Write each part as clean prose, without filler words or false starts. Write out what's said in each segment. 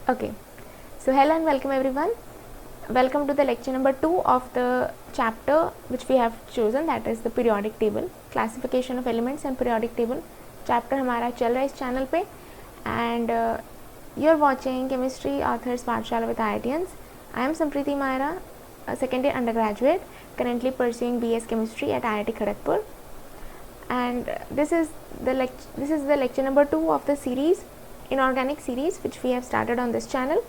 Okay, so hello and welcome everyone. Welcome to the lecture number 2 of the chapter which we have chosen, that is the periodic table, classification of elements and periodic table. Chapter हमारा चल रहा है इस channel पे and you're watching Chemistry Authors Pathshala with IITians. I am Sampriti Maira, a second year undergraduate, currently pursuing BS Chemistry at IIT Kharagpur. And this is the lecture number 2 of the series, inorganic series, which we have started on this channel.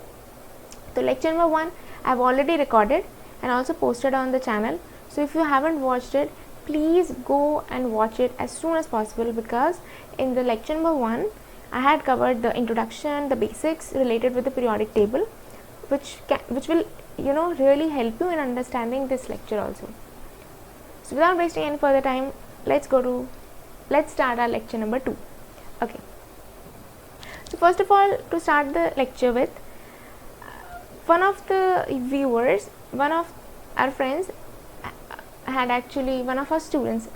So lecture number 1 I have already recorded and also posted on the channel. So if you haven't watched it, please go and watch it as soon as possible, because in the lecture number 1 I had covered the introduction, the basics related with the periodic table, which will really help you in understanding this lecture also. So without wasting any further time, let's start our lecture number 2. Okay, so first of all, to start the lecture with, one of the viewers, one of our friends had actually, one of our students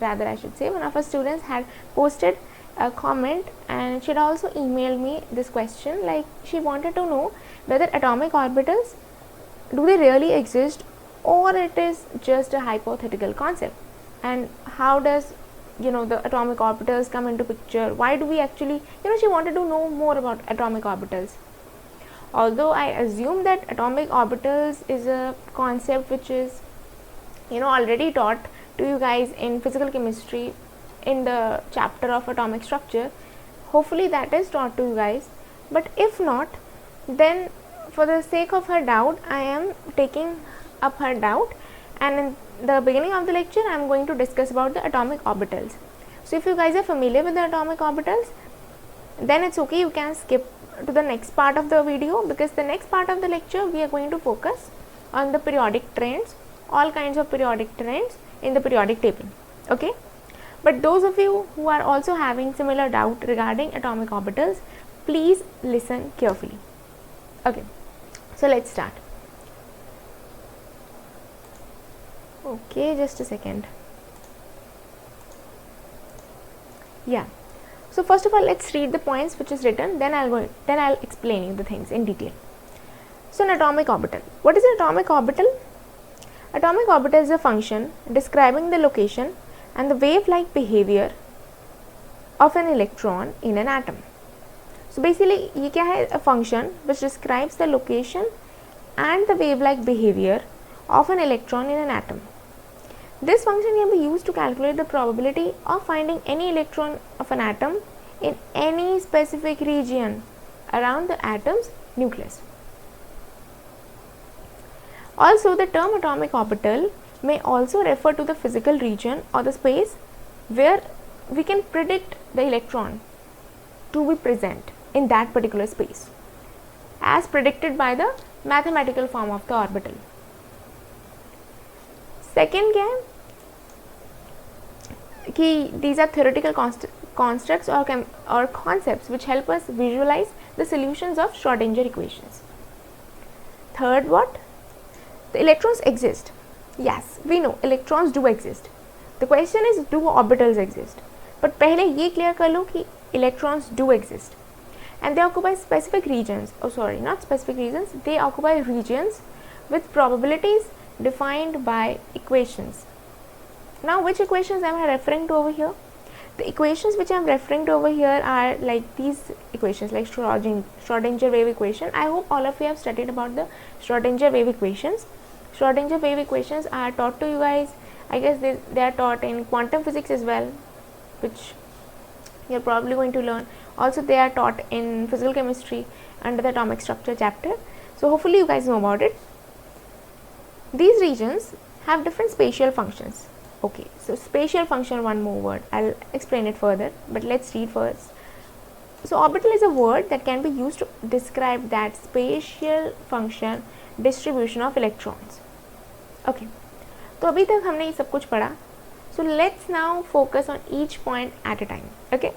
had posted a comment, and she had also emailed me this question, like she wanted to know whether atomic orbitals, do they really exist or it is just a hypothetical concept, and how does the atomic orbitals come into picture, why do we actually, she wanted to know more about atomic orbitals. Although I assume that atomic orbitals is a concept which is already taught to you guys in physical chemistry in the chapter of atomic structure, hopefully that is taught to you guys, but if not, then for the sake of her doubt, I am taking up her doubt, and in the beginning of the lecture I am going to discuss about the atomic orbitals. So if you guys are familiar with the atomic orbitals, then it's okay, you can skip to the next part of the video, because the next part of the lecture we are going to focus on the periodic trends, all kinds of periodic trends in the periodic table. Okay, but those of you who are also having similar doubt regarding atomic orbitals, please listen carefully. Okay, so let's start. Okay, just a second. Yeah, so first of all, let's read the points which is written, then I'll explain you the things in detail. So an atomic orbital, what is an atomic orbital? Atomic orbital is a function describing the location and the wave-like behavior of an electron in an atom. So basically ये क्या है, a function which describes the location and the wave-like behavior of an electron in an atom. This function can be used to calculate the probability of finding any electron of an atom in any specific region around the atom's nucleus. Also, the term atomic orbital may also refer to the physical region or the space where we can predict the electron to be present in that particular space, as predicted by the mathematical form of the orbital. Second क्या है कि these are theoretical constructs or concepts which help us visualize the solutions of Schrodinger equations. Third, what? The electrons exist. Yes, we know electrons do exist. The question is, do orbitals exist? But पहले ये clear कर लो कि electrons do exist, and they occupy specific regions. Oh sorry, not specific regions. They occupy regions with probabilities defined by equations. Now, which equations am I referring to over here? The equations which I am referring to over here are like these equations, like Schrodinger wave equation. I hope all of you have studied about the Schrodinger wave equations. Schrodinger wave equations are taught to you guys. I guess they are taught in quantum physics as well, which you are probably going to learn. Also, they are taught in physical chemistry under the atomic structure chapter. So hopefully you guys know about it. These regions have different spatial functions. Okay, so spatial function, one more word, I'll explain it further, but let's read first. So orbital is a word that can be used to describe that spatial function distribution of electrons. Okay, तो अभी तक हमने ये सब कुछ पढ़ा. So let's now focus on each point at a time. Okay,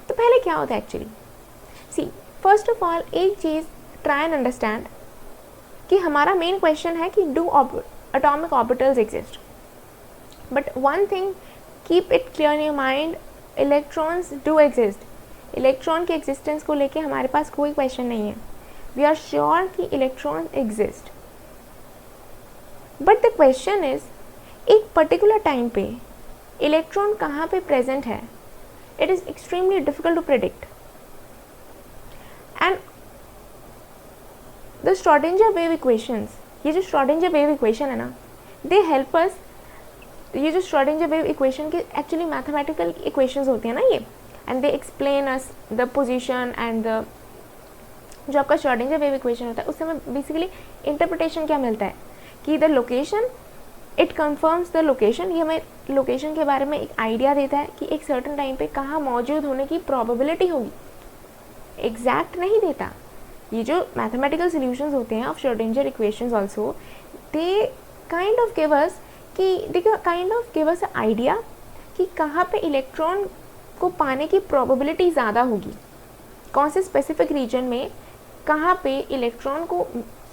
तो पहले क्या होता है actually? See, first of all, एक चीज़ try and understand कि हमारा main question है कि do atomic orbitals exist? But one thing, keep it clear in your mind, electrons do exist. Electron के एग्जिस्टेंस को लेके हमारे पास कोई क्वेश्चन नहीं है. वी आर श्योर कि electron exist, but the question is एक पर्टिकुलर टाइम पे इलेक्ट्रॉन कहाँ पे प्रेजेंट है, it is extremely difficult to predict. And the Schrodinger wave equations, ये जो श्रोडिंगर वेव इक्वेशन है ना, दे हेल्प अस. ये जो श्रोडिंगर वेव इक्वेशन के एक्चुअली मैथमेटिकल इक्वेशंस होती हैं ना ये, and they explain us the position and the, जो आपका श्रोडिंगर वेव इक्वेशन होता है उससे हमें बेसिकली इंटरप्रिटेशन क्या मिलता है कि the location, it confirms the location. ये हमें लोकेशन के बारे में एक आइडिया देता है कि एक सर्टन टाइम पे कहाँ मौजूद होने की प्रोबेबिलिटी होगी. एग्जैक्ट नहीं देता. ये जो मैथमेटिकल सॉल्यूशंस होते हैं of Schrodinger equations also, they kind of give us idea कि कहाँ पे इलेक्ट्रॉन को पाने की प्रोबेबिलिटी ज़्यादा होगी, कौन से स्पेसिफिक रीजन में कहाँ पे इलेक्ट्रॉन को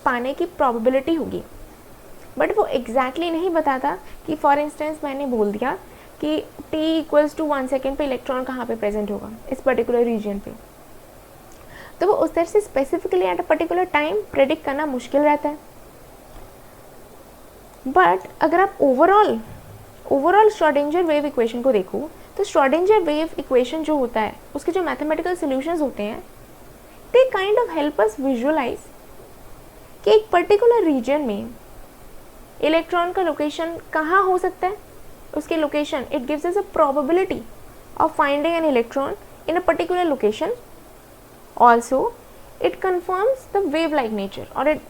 पाने की प्रोबेबिलिटी होगी. बट वो एग्जैक्टली नहीं बताता कि फॉर इंस्टेंस मैंने बोल दिया कि t = 1 सेकेंड पे इलेक्ट्रॉन कहाँ पे प्रेजेंट होगा इस पर्टिकुलर रीजन पे, तो वो उस तरह से specifically at a particular time predict करना मुश्किल रहता है. बट अगर आप ओवरऑल श्रोडिंगर वेव इक्वेशन को देखो, तो श्रोडिंगर वेव इक्वेशन जो होता है उसके जो मैथमेटिकल सॉल्यूशंस होते हैं, they kind of help us visualise कि एक पर्टिकुलर रीजन में इलेक्ट्रॉन का लोकेशन कहाँ हो सकता है. उसके location, it gives us a probability of finding an electron in a particular location. Also, it confirms the wave-like nature, or it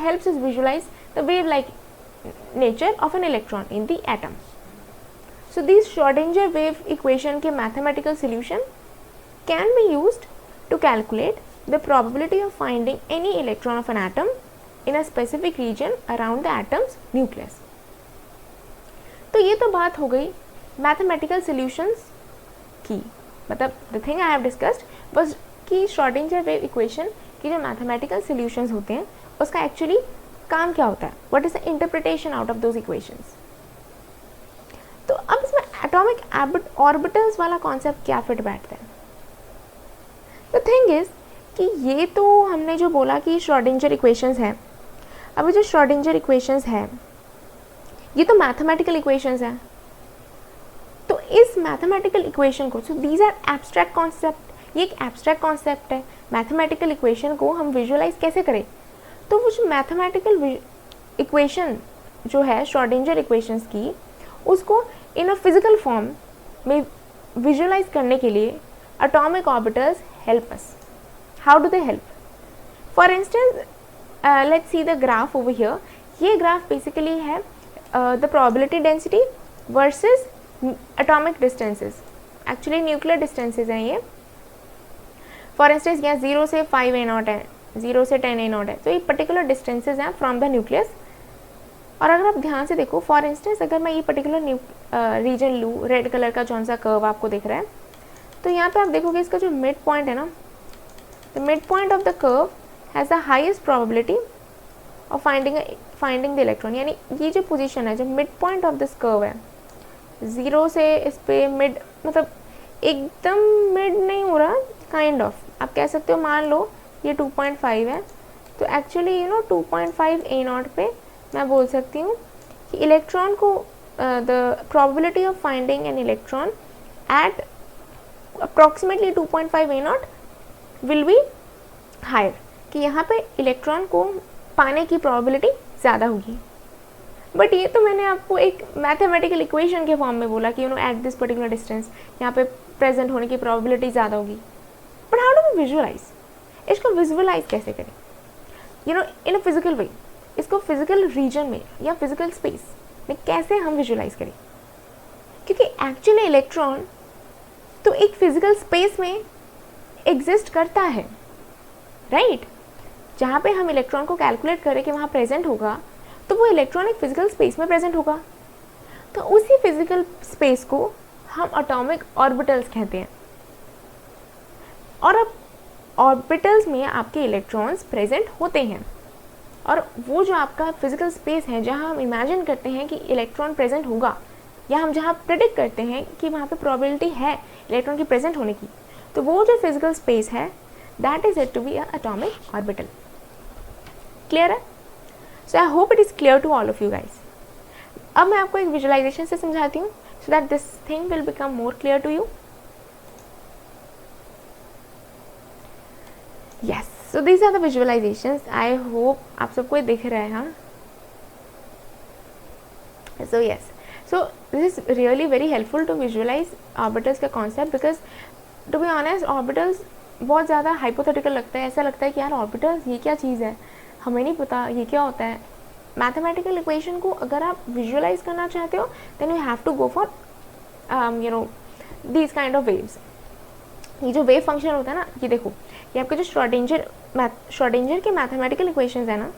helps us visualize the wave-like nature of an electron in the atom. So these Schrodinger wave equation के mathematical solution can be used to calculate the probability of finding any electron of an atom in a specific region around the atom's nucleus. तो ये तो बात हो गई mathematical solutions की. मतलब the thing I have discussed was कि Schrodinger wave equation की जो मैथमेटिकल सॉल्यूशंस होते हैं उसका एक्चुअली काम क्या होता है, what is the interpretation out of those equations. तो अब इसमें एटॉमिक ऑर्बिटल्स वाला कॉन्सेप्ट क्या फिट बैठता है. द थिंग इज कि ये तो हमने जो बोला कि श्रोडिंगर इक्वेशंस है, अब जो श्रोडिंगर इक्वेशंस है ये तो मैथमेटिकल इक्वेशंस हैं. तो इस मैथमेटिकल इक्वेशन को, so these are abstract concept, ये एक एब्स्ट्रैक्ट कॉन्सेप्ट है. मैथमेटिकल इक्वेशन को हम विजुअलाइज कैसे करें, तो वो जो मैथमेटिकल इक्वेशन जो है श्रोडिंगर इक्वेशंस की, उसको इन अ फिजिकल फॉर्म में विजुअलाइज करने के लिए atomic orbitals help us. How do they help? For instance let's see the graph over here. ये ग्राफ बेसिकली है the probability density versus atomic distances. Actually nuclear distances हैं ये. For instance यहाँ 0 से 5 A0 है, 0 से 10 A0 है, तो ये पर्टिकुलर डिस्टेंसेज हैं फ्रॉम द न्यूक्लियस. और अगर आप ध्यान से देखो, फॉर इंस्टेंस अगर मैं ये पर्टिकुलर रीजन लूँ, रेड कलर का जौन सा कर्व आपको दिख रहा है, तो यहाँ पे आप देखोगे इसका जो मिड पॉइंट है ना, the mid point of the curve has the highest probability of finding the electron. यानी ये जो पोजिशन है, जो mid point of this curve है, 0 से इस पे मिड, मतलब एकदम मिड नहीं हो रहा, काइंड ऑफ आप कह सकते हो. मान लो ये 2.5 है, तो एक्चुअली 2.5 A0 पे मैं बोल सकती हूँ कि इलेक्ट्रॉन को the probability of finding an electron at approximately 2.5 A0 will be higher, कि यहाँ पे इलेक्ट्रॉन को पाने की प्रोबेबिलिटी ज़्यादा होगी. बट ये तो मैंने आपको एक मैथमेटिकल इक्वेशन के फॉर्म में बोला कि एट दिस पर्टिकुलर डिस्टेंस यहाँ पे प्रेजेंट होने की प्रोबेबिलिटी ज़्यादा होगी. But how do we visualise? इसको विजुअलाइज कैसे करें इन अ फिजिकल वे? इसको फिजिकल रीजन में या फिजिकल स्पेस में कैसे हम विजुअलाइज करें? क्योंकि एक्चुअली इलेक्ट्रॉन तो एक फिजिकल स्पेस में एग्जिस्ट करता है, राइट? जहाँ पे हम इलेक्ट्रॉन को कैलकुलेट करें कि वहाँ प्रेजेंट होगा, तो वो इलेक्ट्रॉन एक फिजिकल स्पेस में प्रेजेंट होगा. तो उसी फिजिकल स्पेस को हम एटॉमिक ऑर्बिटल्स कहते हैं. और अब ऑर्बिटल्स में आपके इलेक्ट्रॉन्स प्रेजेंट होते हैं, और वो जो आपका फिजिकल स्पेस है जहाँ हम इमेजिन करते हैं कि इलेक्ट्रॉन प्रेजेंट होगा, या हम जहाँ प्रेडिक्ट करते हैं कि वहाँ पे प्रोबेबिलिटी है इलेक्ट्रॉन की प्रेजेंट होने की, तो वो जो फिजिकल स्पेस है that is it to be a atomic orbital. Clear है? So I hope it is clear to all of you guys. अब मैं आपको एक विजुअलाइजेशन से समझाती हूँ so that this thing will become more clear to you. Yes, so these are the visualisations. I hope आप सबको ये दिख रहा है. हाँ, so yes, so this is really very helpful to visualise orbitals का concept, because to be honest orbitals बहुत ज़्यादा हाइपोथेटिकल लगता है. ऐसा लगता है कि यार ऑर्बिटल्स ये क्या चीज़ है, हमें नहीं पता ये क्या होता है. मैथमेटिकल इक्वेशन को अगर आप विजुअलाइज करना चाहते हो then you have to go for you know these kind of waves. ये जो वेव फंक्शन होता है ना, ये देखो, ये आपके जो श्रोडिंजर के मैथमेटिकल इक्वेशंस है ना,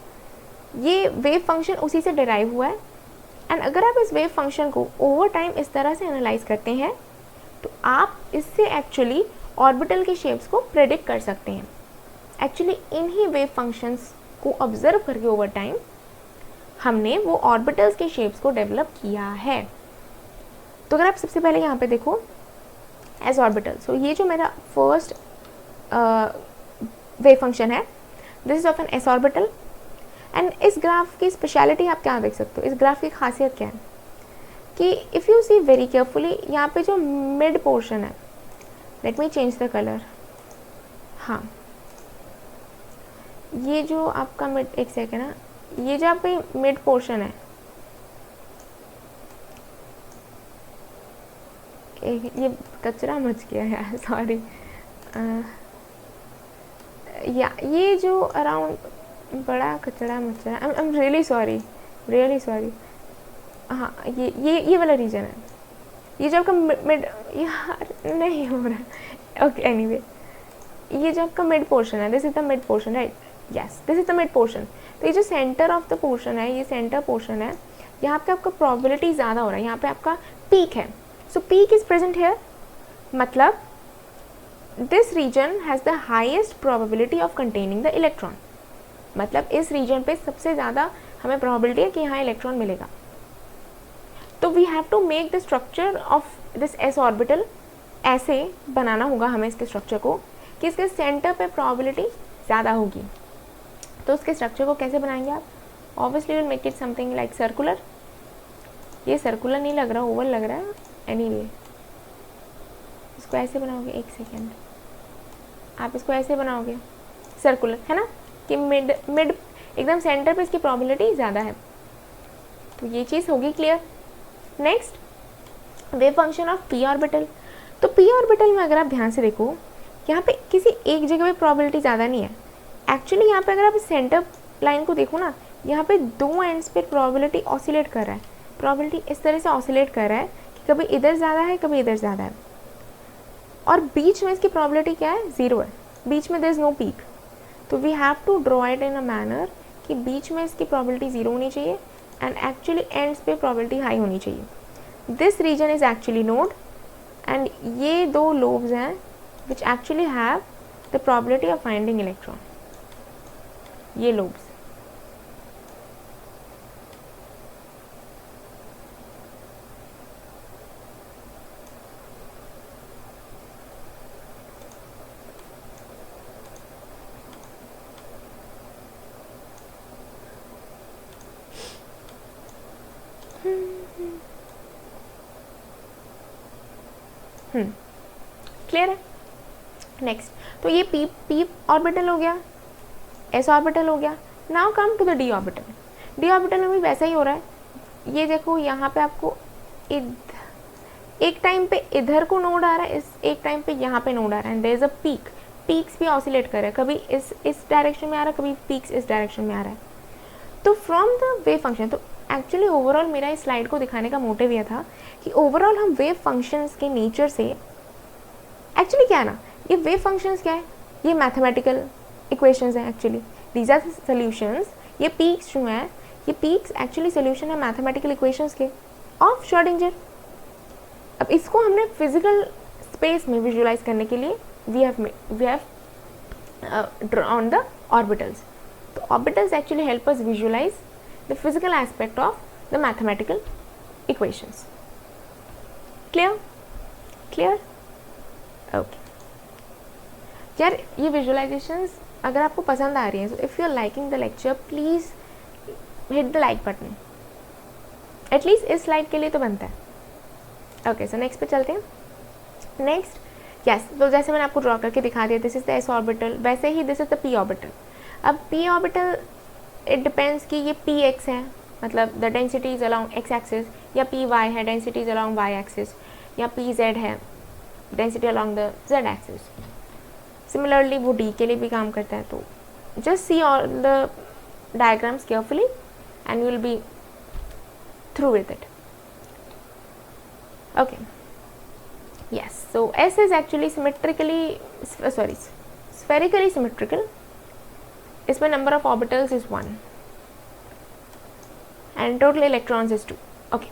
ये वेव फंक्शन उसी से डिराइव हुआ है. एंड अगर आप इस वेव फंक्शन को ओवर टाइम इस तरह से एनालाइज करते हैं तो आप इससे एक्चुअली ऑर्बिटल के शेप्स को प्रेडिक्ट कर सकते हैं. एक्चुअली इन्हीं वेव फंक्शंस को ऑब्जर्व करके ओवर टाइम हमने वो ऑर्बिटल्स के शेप्स को डेवलप किया है. तो अगर आप सबसे पहले यहाँ पे देखो एस ऑर्बिटल, सो ये जो मेरा फर्स्ट वेव फंक्शन है, this is of an s orbital. And इस ग्राफ की स्पेशलिटी आप क्या देख सकते हो, इस ग्राफ की खासियत क्या है कि if you see very carefully, यहाँ पे जो मिड पोर्शन है, let me change the colour. हाँ, ये जो आपका मिड, एक सेकेंड ना, ये जो आपका मिड पोर्शन है, ये कचरा मच गया है, सॉरी. या ये जो अराउंड बड़ा कचरा मच रहा है, आई एम रियली सॉरी. हाँ, ये वाला रीजन है, ये जो आपका मिड, यार नहीं हो रहा है. ओके, एनीवे, ये जो आपका मिड पोर्शन है, this is the mid portion, right? Yes, this is the mid portion. तो ये जो सेंटर ऑफ द पोर्शन है, ये सेंटर पोर्शन है, यहाँ पे आपका प्रोबेबिलिटी ज़्यादा हो रहा है, यहाँ पे आपका पीक है. So peak is present here, मतलब this region has the highest probability of containing the electron. मतलब इस रीजन पे सबसे ज़्यादा हमें प्रोबेबिलिटी है कि यहाँ इलेक्ट्रॉन मिलेगा. तो we have to make the structure of this s orbital, ऐसे बनाना होगा हमें इसके स्ट्रक्चर को कि इसके सेंटर पे प्रोबेबिलिटी ज़्यादा होगी. तो उसके स्ट्रक्चर को कैसे बनाएंगे आप? Obviously will make it something like circular. ये सर्कुलर नहीं लग रहा, ओवल लग रहा है. एनीवे, इसको ऐसे बनाओगे, एक सेकेंड, आप इसको ऐसे बनाओगे सर्कुलर, है ना, कि मिड एकदम सेंटर पे इसकी प्रोबेबिलिटी ज़्यादा है. तो ये चीज़ होगी clear. Next, wave function of p orbital. तो पी ऑर्बिटल में अगर आप ध्यान से देखो, यहाँ पे किसी एक जगह पे प्रोबेबिलिटी ज़्यादा नहीं है. एक्चुअली यहाँ पे अगर आप सेंटर लाइन को देखो ना, यहाँ पे दो एंड्स पे प्रोबेबिलिटी ऑसिलेट कर रहा है. प्रोबेबिलिटी इस तरह से ऑसिलेट कर रहा है कि कभी इधर ज़्यादा है, कभी इधर ज़्यादा है, और बीच में इसकी प्रोबेबिलिटी क्या है? ज़ीरो है. बीच में देयर इज़ नो पीक. तो we have to draw it in a manner कि बीच में इसकी प्रोबेबिलिटी ज़ीरो होनी चाहिए एंड एक्चुअली एंड्स पे प्रोबेबिलिटी हाई होनी चाहिए. This region is actually node, and ये दो लोब्स हैं which actually have the probability of finding electron. ये लोब्स, क्लियर है? नेक्स्ट, तो ये पी ऑर्बिटल हो गया, एस ऑर्बिटल हो गया. Now come to the d orbital. D orbital में भी वैसा ही हो रहा है. ये देखो, यहाँ पे आपको एक टाइम पे इधर को नोड आ रहा है, एक टाइम पे यहाँ पे नोड आ रहा है, and there is a peak. Peaks भी ऑसिलेट कर रहे हैं, कभी इस डायरेक्शन में आ रहा है, कभी पीक्स इस डायरेक्शन में आ रहा है. तो फ्रॉम द वेव फंक्शन, तो एक्चुअली ओवरऑल मेरा इस स्लाइड को दिखाने का मोटिव यह था कि ओवरऑल हम वेव फंक्शंस के नेचर से, एक्चुअली क्या है ना, ये वेव फंक्शंस क्या है, ये मैथमेटिकल इक्वेशंस हैं. Actually these are solutions. ये पीक्स जो हैं, ये पीक्स एक्चुअली सॉल्यूशन है मैथमेटिकल इक्वेशंस के ऑफ श्रोडिंगर. अब इसको हमने फिजिकल स्पेस में विजुअलाइज करने के लिए we have drawn the orbitals. तो orbitals actually help us visualise the physical aspect of the mathematical equations. Clear? Okay यार, ये विजुअलाइजेशंस अगर आपको पसंद आ रही है, so if you are liking the lecture please hit the like button, at least इस स्लाइड के लिए तो बनता है। ओके, सो नेक्स्ट पे चलते हैं। नेक्स्ट यस, तो जैसे मैंने आपको ड्रॉ करके दिखा दिया, this is the s orbital, वैसे ही this is the p orbital. अब पी ऑर्बिटल इट डिपेंड्स कि ये पी एक्स है, मतलब the density is along x axis, या पी वाई है, density is along y axis, या पी जेड है, density along the z axis. Similarly वो डी के लिए भी काम करता है। तो just see all the diagrams carefully and you will be through with it. Okay, yes, so S is actually spherically symmetrical. इसमें number of orbitals is 1 and total electrons is 2. Okay,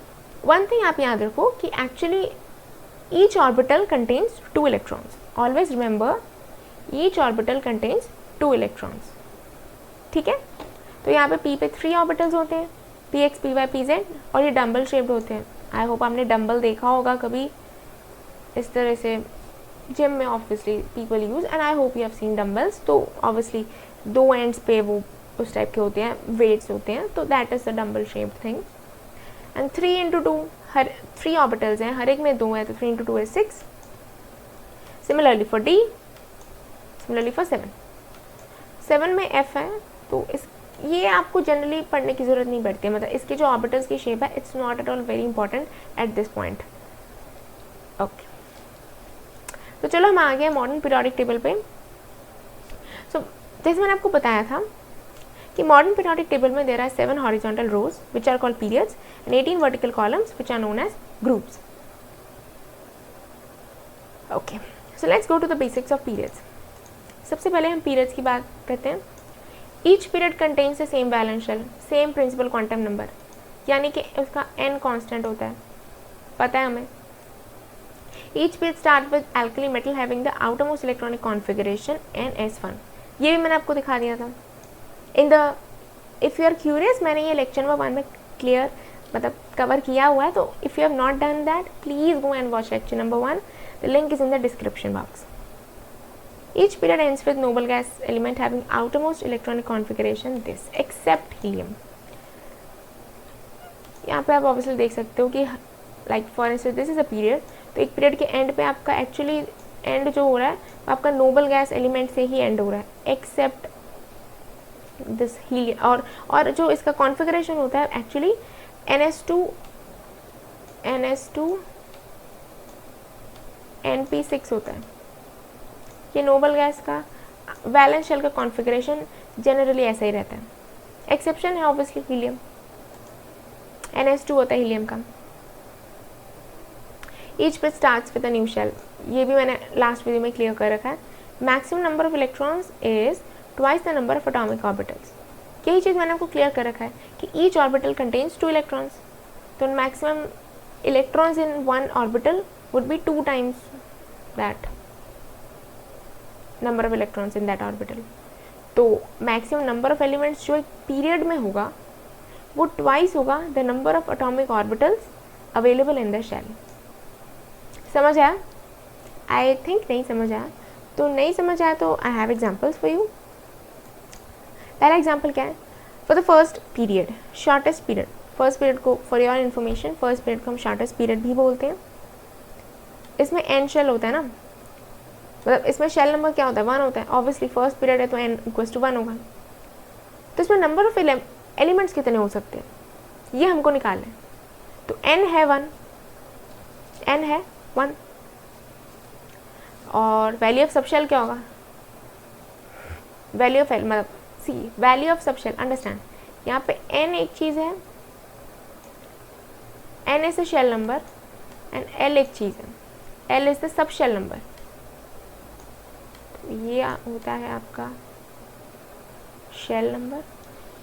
one thing आप याद रखो कि actually each orbital contains 2 electrons. Always remember each orbital contains 2 electrons. ठीक है, तो यहाँ पे P पे 3 orbitals होते हैं, Px, Py, Pz, और ये डम्बल शेप्ड होते हैं। आई होप आपने डम्बल देखा होगा कभी इस तरह से जिम में, obviously people use, and I hope you have scene dumbbells. तो ऑब्वियसली 2 एंड्स पे वो उस टाइप के होते हैं, वेट्स होते हैं, तो that is the dumbbell shaped thing. And 3 into 2, her 3 orbitals हैं, हर एक में 2 है, तो 3 into 2 is 6. Similarly for D, similarly for 7 में F है, तो इस ये आपको जनरली पढ़ने की ज़रूरत नहीं पड़ती है, मतलब इसके जो ऑर्बिटल्स की शेप है it's not at all very important at this point. Okay, तो चलो हम आ गए मॉडर्न पीरियोडिक टेबल पे। सो जैसे मैंने आपको बताया था कि मॉडर्न पीरियोडिक टेबल में there are 7 horizontal rows which are called periods and 18 vertical columns which are known as groups. Okay, so let's go to the basics of periods. सबसे पहले हम पीरियड्स की बात करते हैं। Each period contains the same valence shell, same principal quantum number, यानी कि उसका n कांस्टेंट होता है, पता है हमें। Each period start with alkali metal having the outermost electronic configuration NS1. ये भी मैंने आपको दिखा दिया था। In the if you are curious, मैंने ये लेक्चर नंबर 1 में क्लियर मतलब कवर किया हुआ है, तो if you have not done that, please go and watch lecture number 1. The link is in the description box. Each period ends with noble gas element having outermost electronic configuration this, except helium. यहाँ पे आप obviously देख सकते हो कि like for instance this is a period, तो एक period के एंड पे आपका एक्चुअली एंड जो हो रहा है वो आपका नोबल गैस एलिमेंट से ही एंड हो रहा है, एक्सेप्ट दिस हीलियम। और जो इसका कॉन्फ़िगरेशन होता है एक्चुअली NS2 NP6 होता है। ये नोबल गैस का वैलेंस शेल का कॉन्फ़िगरेशन जनरली ऐसा ही रहता है, एक्सेप्शन है ऑब्वियसली हीलियम, NS2 होता है हीलियम का। ईच पे starts with a new shell, ये भी मैंने लास्ट वीडियो में क्लियर कर रखा है। Maximum number of electrons is twice the number of atomic orbitals. यही चीज़ मैंने आपको क्लियर कर रखा है कि ईच ऑर्बिटल कंटेन्स 2 इलेक्ट्रॉन्स, तो maximum electrons in one orbital would be 2 times that number of electrons in that orbital. तो मैक्सिमम नंबर ऑफ एलिमेंट्स जो एक पीरियड में होगा वो ट्वाइस होगा the number of atomic orbitals available in the shell. समझ आया? आई थिंक नहीं समझ आया, तो नहीं समझ आया तो I have examples for you. पहला एग्जाम्पल क्या है? For the first period, shortest period, first period को for your information first period को हम शॉर्टेस्ट पीरियड भी बोलते हैं। इसमें एन शेल होता है ना, मतलब इसमें शेल नंबर क्या होता है? 1 होता है। ऑब्वियसली फर्स्ट पीरियड है तो n इक्वल्स टू 1 होगा। तो इसमें नंबर ऑफ एलिमेंट्स कितने हो सकते हैं ये हमको निकालना है। तो n है 1, n है 1, और वैल्यू ऑफ सब शेल क्या होगा? वैल्यू ऑफ मतलब see value of sub shell, understand, यहाँ पे n एक चीज़ है, n is the shell number and l एक चीज़ है, l is the sub shell number. तो ये होता है आपका शेल नंबर।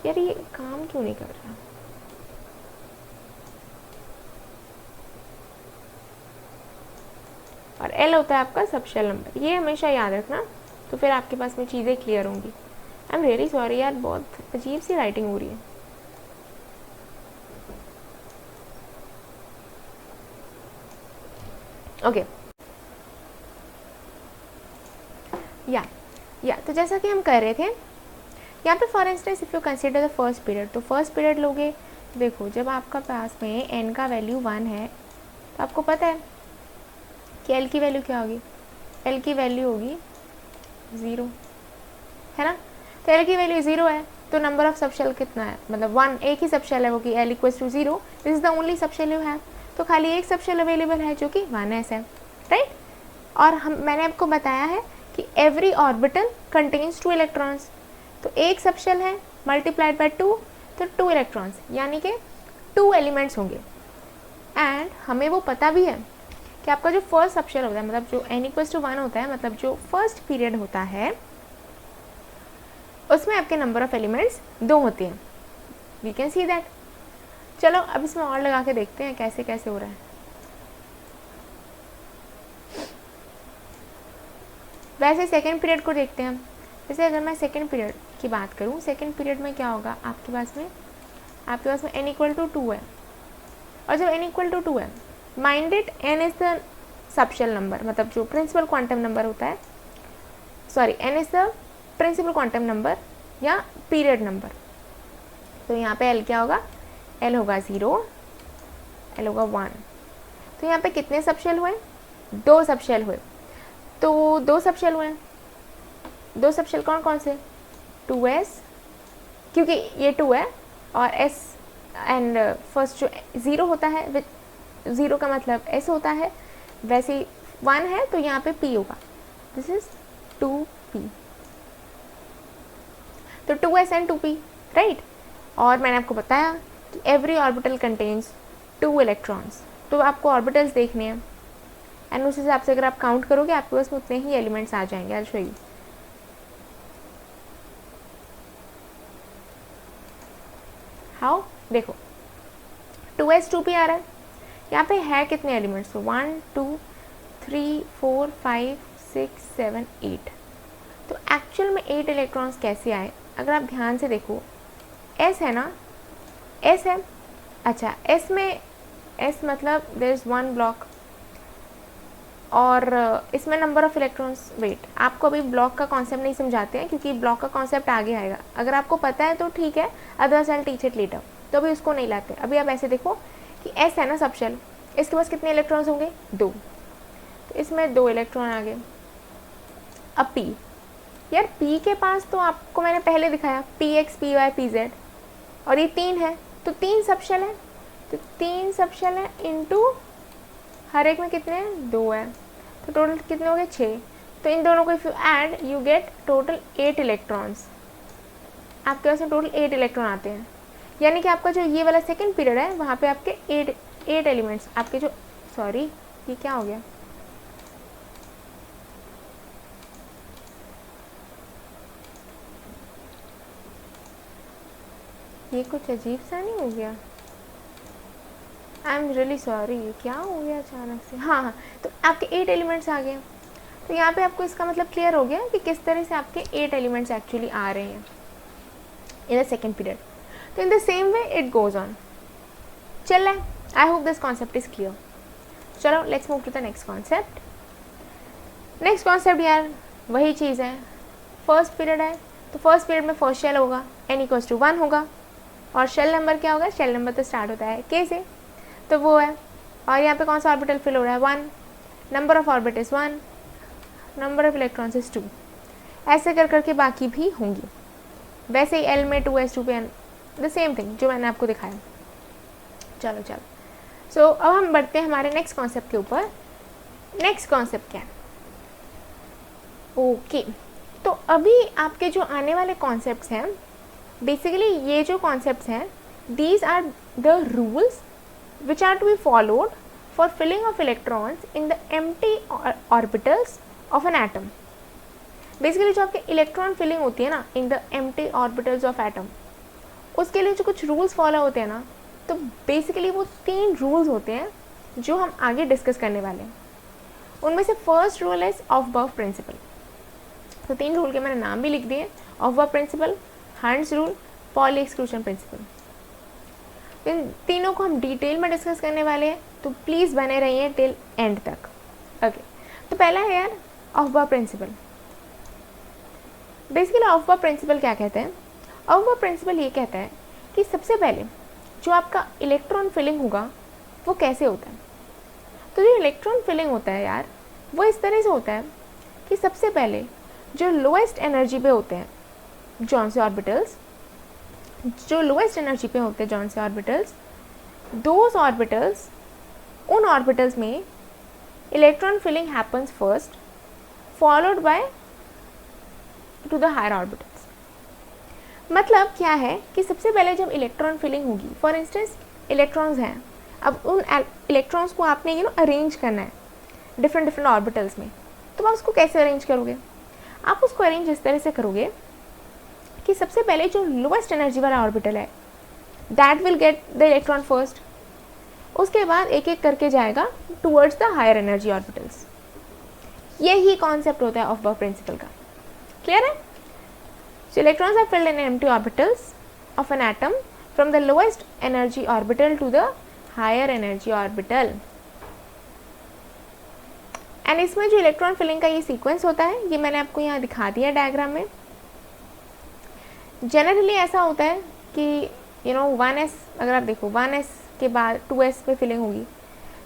यार ये काम क्यों नहीं कर रहा? और L होता है आपका सब शेल नंबर, ये हमेशा याद रखना, तो फिर आपके पास में चीज़ें क्लियर होंगी। आई एम रियली सॉरी यार, बहुत अजीब सी राइटिंग हो रही है। ओके या या तो जैसा कि हम कर रहे थे यहाँ पे, for instance if you consider the first period, तो फर्स्ट पीरियड लोगे, देखो जब आपका पास में n का वैल्यू 1 है तो आपको पता है कि l की वैल्यू क्या होगी, l की वैल्यू होगी 0, है ना। तो l की वैल्यू 0 है तो नंबर ऑफ सबशेल कितना है, मतलब 1, एक ही सबशेल है वो कि l equals to 0, this is the only subshell you have, तो खाली एक सबशेल अवेलेबल है जो कि 1s है, राइट। और मैंने आपको बताया है कि एवरी ऑर्बिटल कंटेन्स 2 इलेक्ट्रॉन्स, तो एक सबशेल है मल्टीप्लाइड बाय 2 तो 2 इलेक्ट्रॉन्स, यानी कि 2 एलिमेंट्स होंगे। एंड हमें वो पता भी है कि आपका जो फर्स्ट सबशेल होता है, मतलब जो n इक्वल्स टू 1 होता है, मतलब जो फर्स्ट पीरियड होता है उसमें आपके नंबर ऑफ एलिमेंट्स 2 होते हैं, वी कैन सी दैट। चलो अब इसमें और लगा के देखते हैं कैसे कैसे हो रहा है। वैसे सेकेंड पीरियड को देखते हैं। जैसे अगर मैं सेकेंड पीरियड की बात करूँ, सेकेंड पीरियड में क्या होगा, आपके पास में n इक्वल टू 2 है, और जब n इक्वल टू 2 है, mind it n is the subshell number, मतलब जो प्रिंसिपल क्वांटम नंबर होता है, sorry n is the principal quantum number या पीरियड नंबर। तो यहाँ पे l क्या होगा, l होगा 0, l होगा 1। तो यहाँ पे कितने सबशेल हुए, 2 सबशेल हुए, तो 2 सबशेल हुए, 2 सबशेल कौन कौन से, 2s, क्योंकि ये 2 है, और s एंड फर्स्ट जो 0 होता है, 0 का मतलब s होता है, वैसे 1 है तो यहाँ पे p होगा, दिस इज 2p, तो 2s एंड 2p, राइट। और मैंने आपको बताया कि एवरी ऑर्बिटल कंटेन्स 2 इलेक्ट्रॉन्स, तो आपको ऑर्बिटल्स देखने हैं एंड उस हिसाब से अगर आप काउंट करोगे आपके पास में उतने ही एलिमेंट्स आ जाएंगे। I show you. हाउ, देखो 2s 2p आ रहा है, यहाँ पे है कितने एलिमेंट्स, तो 1 2 3 4 5 6 7 8, तो एक्चुअल में 8 इलेक्ट्रॉन्स कैसे आए, अगर आप ध्यान से देखो, s है ना, s है, अच्छा s में s मतलब देयर इज 1 ब्लॉक, और इसमें नंबर ऑफ इलेक्ट्रॉन्स, वेट आपको अभी ब्लॉक का कॉन्सेप्ट नहीं समझाते हैं क्योंकि ब्लॉक का कॉन्सेप्ट आगे आएगा, अगर आपको पता है तो ठीक है, otherwise I will teach it later, तो अभी उसको नहीं लाते। अभी आप ऐसे देखो कि s है ना सबशेल, इसके पास कितने इलेक्ट्रॉन्स होंगे, 2, तो इसमें 2 इलेक्ट्रॉन आ गए। अब p, यार p के पास तो आपको मैंने पहले दिखाया px py pz, और ये 3 है तो 3 सबशेल है, तो 3 सबशेल है इनटू हर एक में कितने हैं, 2 है, तो टोटल कितने हो गए, 6। तो इन दोनों को if you add you get total 8 electrons, आपके पास में टोटल 8 इलेक्ट्रॉन आते हैं, यानी कि आपका जो ये वाला सेकंड पीरियड है वहाँ पे आपके 8 एलिमेंट्स, आपके जो, सॉरी ये क्या हो गया, ये कुछ अजीब सा नहीं हो गया, आई एम रियली सॉरी, क्या हो गया अचानक से, हाँ, तो आपके 8 एलिमेंट्स आ गए। तो यहाँ पे आपको इसका मतलब क्लियर हो गया कि किस तरह से आपके 8 एलिमेंट्स एक्चुअली आ रहे हैं इन द सेकेंड पीरियड। तो in the same way it goes on, चल रहा है। I hope this concept is clear. चलो let's move to the next concept. Next concept यार वही चीज़ है, फर्स्ट पीरियड है तो फर्स्ट पीरियड में फर्स्ट शेल होगा, n इक्वल्स टू 1 होगा, और शेल नंबर क्या होगा, शेल नंबर तो स्टार्ट होता है k से, तो वो है, और यहाँ पे कौन सा ऑर्बिटल फिल हो रहा है, 1, number of orbit is 1, number of electrons is 2, ऐसे कर करके बाकी भी होंगी। वैसे ही l में 2s 2p the same thing जो मैंने आपको दिखाया। चलो सो अब हम बढ़ते हैं हमारे नेक्स्ट कॉन्सेप्ट के ऊपर। नेक्स्ट कॉन्सेप्ट क्या है, ओके तो अभी आपके जो आने वाले कॉन्सेप्ट्स हैं, बेसिकली ये जो कॉन्सेप्ट्स हैं, these are the rules which are to be followed for filling of electrons in the empty orbitals of an atom. Basically जो आपके इलेक्ट्रॉन फिलिंग होती है ना in the empty orbitals of atom, उसके लिए जो कुछ रूल्स फॉलो होते हैं ना, तो बेसिकली वो 3 रूल्स होते हैं जो हम आगे डिस्कस करने वाले हैं। उनमें से first rule is Aufbau principle. तो 3 रूल के मैंने नाम भी लिख दिए, Aufbau principle, Hund's rule, Pauli exclusion principle. इन तीनों को हम डिटेल में डिस्कस करने वाले हैं, तो प्लीज़ बने रहिए टिल एंड तक। ओके तो पहला है यार ऑफ बर्व प्रिंसिपल। बेसिकली ऑफबर्ग प्रिंसिपल क्या कहते हैं? ऑफबर्ग प्रिंसिपल ये कहता है कि सबसे पहले जो आपका इलेक्ट्रॉन फिलिंग होगा वो कैसे होता है। तो जो इलेक्ट्रॉन फिलिंग होता है यार, वो इस तरह से होता है कि सबसे पहले जो लोएस्ट एनर्जी पे होते हैं जॉन्स ऑर्बिटल्स, जो लोएस्ट एनर्जी पे होते हैं जॉन्स ऑर्बिटल्स, दोज ऑर्बिटल्स, उन ऑर्बिटल्स में electron filling happens first, followed by to the higher orbitals. मतलब क्या है कि सबसे पहले जब इलेक्ट्रॉन फिलिंग होगी, फॉर इंस्टेंस इलेक्ट्रॉन्स हैं, अब उन इलेक्ट्रॉन्स को आपने अरेंज करना है डिफरेंट ऑर्बिटल्स में, तो आप उसको कैसे अरेंज करोगे? आप उसको अरेंज इस तरह से करोगे कि सबसे पहले जो लोएस्ट एनर्जी वाला ऑर्बिटल है that will get the electron first, उसके बाद एक एक करके जाएगा towards the higher energy orbitals. यही कॉन्सेप्ट होता है ऑफबर्ग प्रिंसिपल का। क्लियर है? So electrons are filled in empty orbitals of an atom from the lowest energy orbital to the higher energy orbital. And इसमें जो इलेक्ट्रॉन फिलिंग का ये सीक्वेंस होता है, ये मैंने आपको यहाँ दिखा दिया डायग्राम में। जनरली ऐसा होता है कि 1s, अगर आप देखो 1s के बाद 2s पे फिलिंग होगी,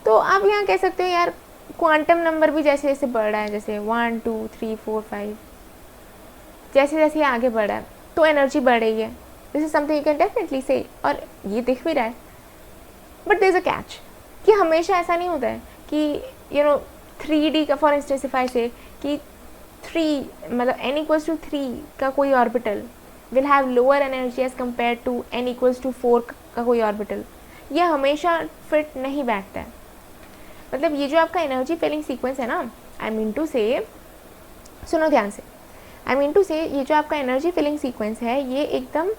तो आप यहाँ कह सकते हो यार क्वांटम नंबर भी जैसे जैसे बढ़ रहा है, जैसे 1 2 3 4 5, जैसे जैसे आगे बढ़ रहा है तो एनर्जी बढ़ रही है। This is something you can definitely say, और ये दिख भी रहा है। But there is a catch कि हमेशा ऐसा नहीं होता है कि 3D का, फॉर इंस्टेंस इफ आई से कि 3 मतलब n इक्वल्स टू 3 का कोई orbital will have lower energy as compared to n equals to 4 का कोई ऑर्बिटल, ये हमेशा फिट नहीं बैठता है। मतलब ये जो आपका एनर्जी फिलिंग सीक्वेंस है ना, आई मीन टू से, सुनो ध्यान से, आई मीन टू से ये जो आपका एनर्जी फिलिंग सीक्वेंस है ये एकदम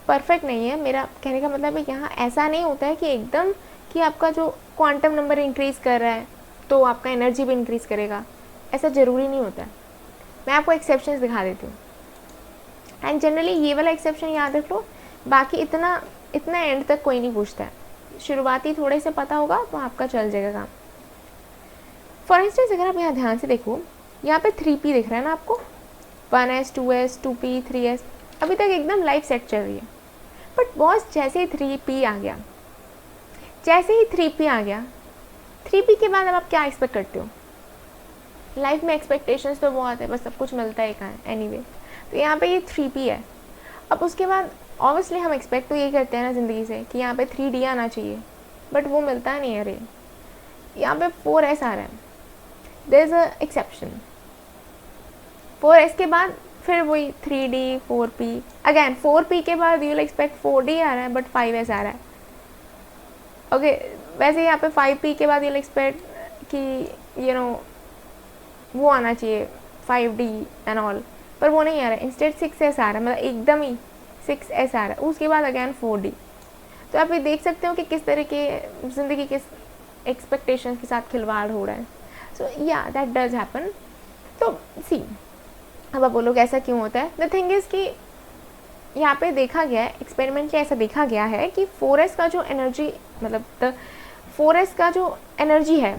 परफेक्ट नहीं है। मेरा कहने का मतलब है यहाँ ऐसा नहीं होता है कि एकदम कि आपका जो क्वांटम नंबर इंक्रीज़ कर रहा है तो आपका एनर्जी भी इंक्रीज़ करेगा, ऐसा ज़रूरी नहीं होता है। मैं आपको एक्सेप्शंस दिखा देती हूँ, एंड जनरली ये वाला एक्सेप्शन याद रख लो, बाकी इतना एंड तक कोई नहीं पूछता है। शुरुआती थोड़े से पता होगा तो आपका चल जाएगा काम। फॉर इंस्टेंस अगर आप यहाँ ध्यान से देखो, यहाँ पे 3p दिख रहा है ना आपको, 1s 2s 2p 3s, अभी तक एकदम लाइफ सेट चल रही है। बट बॉस जैसे ही 3p आ गया, जैसे ही 3p आ गया, 3p के बाद अब आप क्या एक्सपेक्ट करते हो? लाइफ में एक्सपेक्टेशंस तो बहुत है, बस सब कुछ मिलता है कहाँ एनीवे। तो यहाँ पे ये 3p है। अब उसके बाद ऑब्वियसली हम एक्सपेक्ट तो ये करते हैं ना ज़िंदगी से कि यहाँ पे 3d आना चाहिए, बट वो मिलता नहीं है। अरे यहाँ पे 4s आ रहा है, there is a exception. 4s के बाद फिर वही 3d 4p, अगेन 4p के बाद यू विल एक्सपेक्ट 4d आ रहा है बट 5s आ रहा है। ओके वैसे यहाँ पे 5p के बाद यू विल एक्सपेक्ट कि वो आना चाहिए 5d एंड ऑल, पर वो नहीं आ रहा है। इंस्टेड 6s आ रहा है, मतलब एकदम ही 6s आ रहा है, उसके बाद अगेन 4d। तो आप ये देख सकते हो कि किस तरह के ज़िंदगी के एक्सपेक्टेशंस के साथ खिलवाड़ हो रहा है। सो या दैट डज हैपन। तो सी, अब आप बोलोगे ऐसा क्यों होता है? द थिंग इज़ कि यहाँ पे देखा गया है, एक्सपेरिमेंट में ऐसा देखा गया है कि 4s का जो एनर्जी, मतलब द 4s का जो एनर्जी है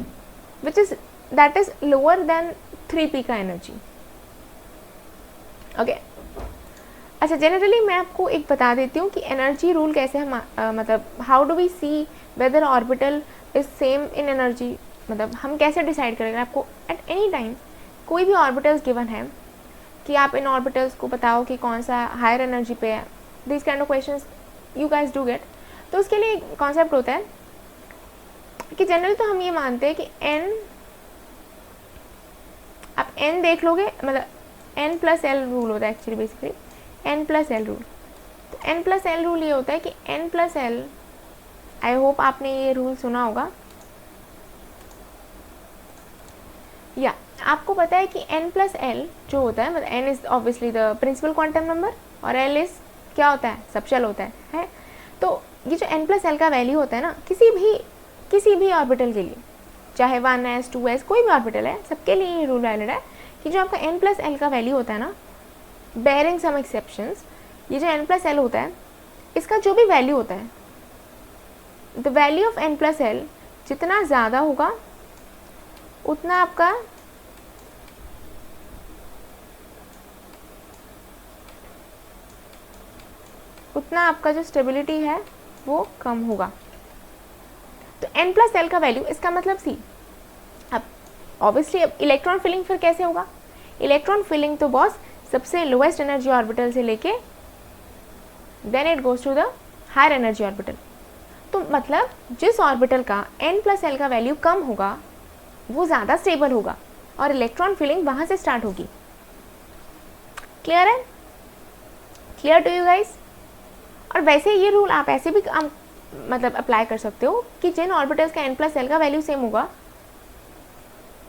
which is that is lower than 3p का एनर्जी। ओके अच्छा, जनरली मैं आपको एक बता देती हूँ कि एनर्जी रूल कैसे हम मतलब how do we see whether orbital is same in energy, मतलब हम कैसे डिसाइड करेंगे। आपको एट एनी टाइम कोई भी ऑर्बिटल्स गिवन है कि आप इन ऑर्बिटल्स को बताओ कि कौन सा हायर एनर्जी पे है, this kind of questions you guys do get. तो उसके लिए कॉन्सेप्ट होता है कि जनरली तो हम ये मानते हैं कि n, आप n देख लोगे, मतलब n प्लस एल रूल होता है actually, basically n plus L rule. तो n प्लस एल रूल ये होता है कि n प्लस एल, आई होप आपने ये रूल सुना होगा, या आपको पता है कि n प्लस एल जो होता है, मतलब n is obviously the principal quantum number और l इज़ क्या होता है? सबशेल होता है। तो ये जो n प्लस एल का वैल्यू होता है ना, किसी भी ऑर्बिटल के लिए, चाहे 1s 2s कोई भी ऑर्बिटल है, सबके लिए ये रूल वैलिड है कि जो आपका n प्लस एल का वैल्यू होता है ना, बेयरिंग सम एक्सेप्शंस, ये जो n प्लस एल होता है, इसका जो भी वैल्यू होता है, the value of n plus L जितना ज़्यादा होगा उतना आपका उतना आपका जो स्टेबिलिटी है वो कम होगा। तो n+l का वैल्यू, इसका मतलब सी, अब ऑब्वियसली अब इलेक्ट्रॉन फिलिंग फिर कैसे होगा? इलेक्ट्रॉन फिलिंग तो बॉस सबसे लोएस्ट एनर्जी ऑर्बिटल से लेके then it goes to the higher energy orbital. तो मतलब जिस ऑर्बिटल का n+l का वैल्यू कम होगा वो ज़्यादा स्टेबल होगा और इलेक्ट्रॉन फिलिंग वहाँ से स्टार्ट होगी। क्लियर है? Clear to you guys? और वैसे ये रूल आप ऐसे भी मतलब अप्लाई कर सकते हो कि जिन ऑर्बिटल्स का n+l का वैल्यू सेम होगा,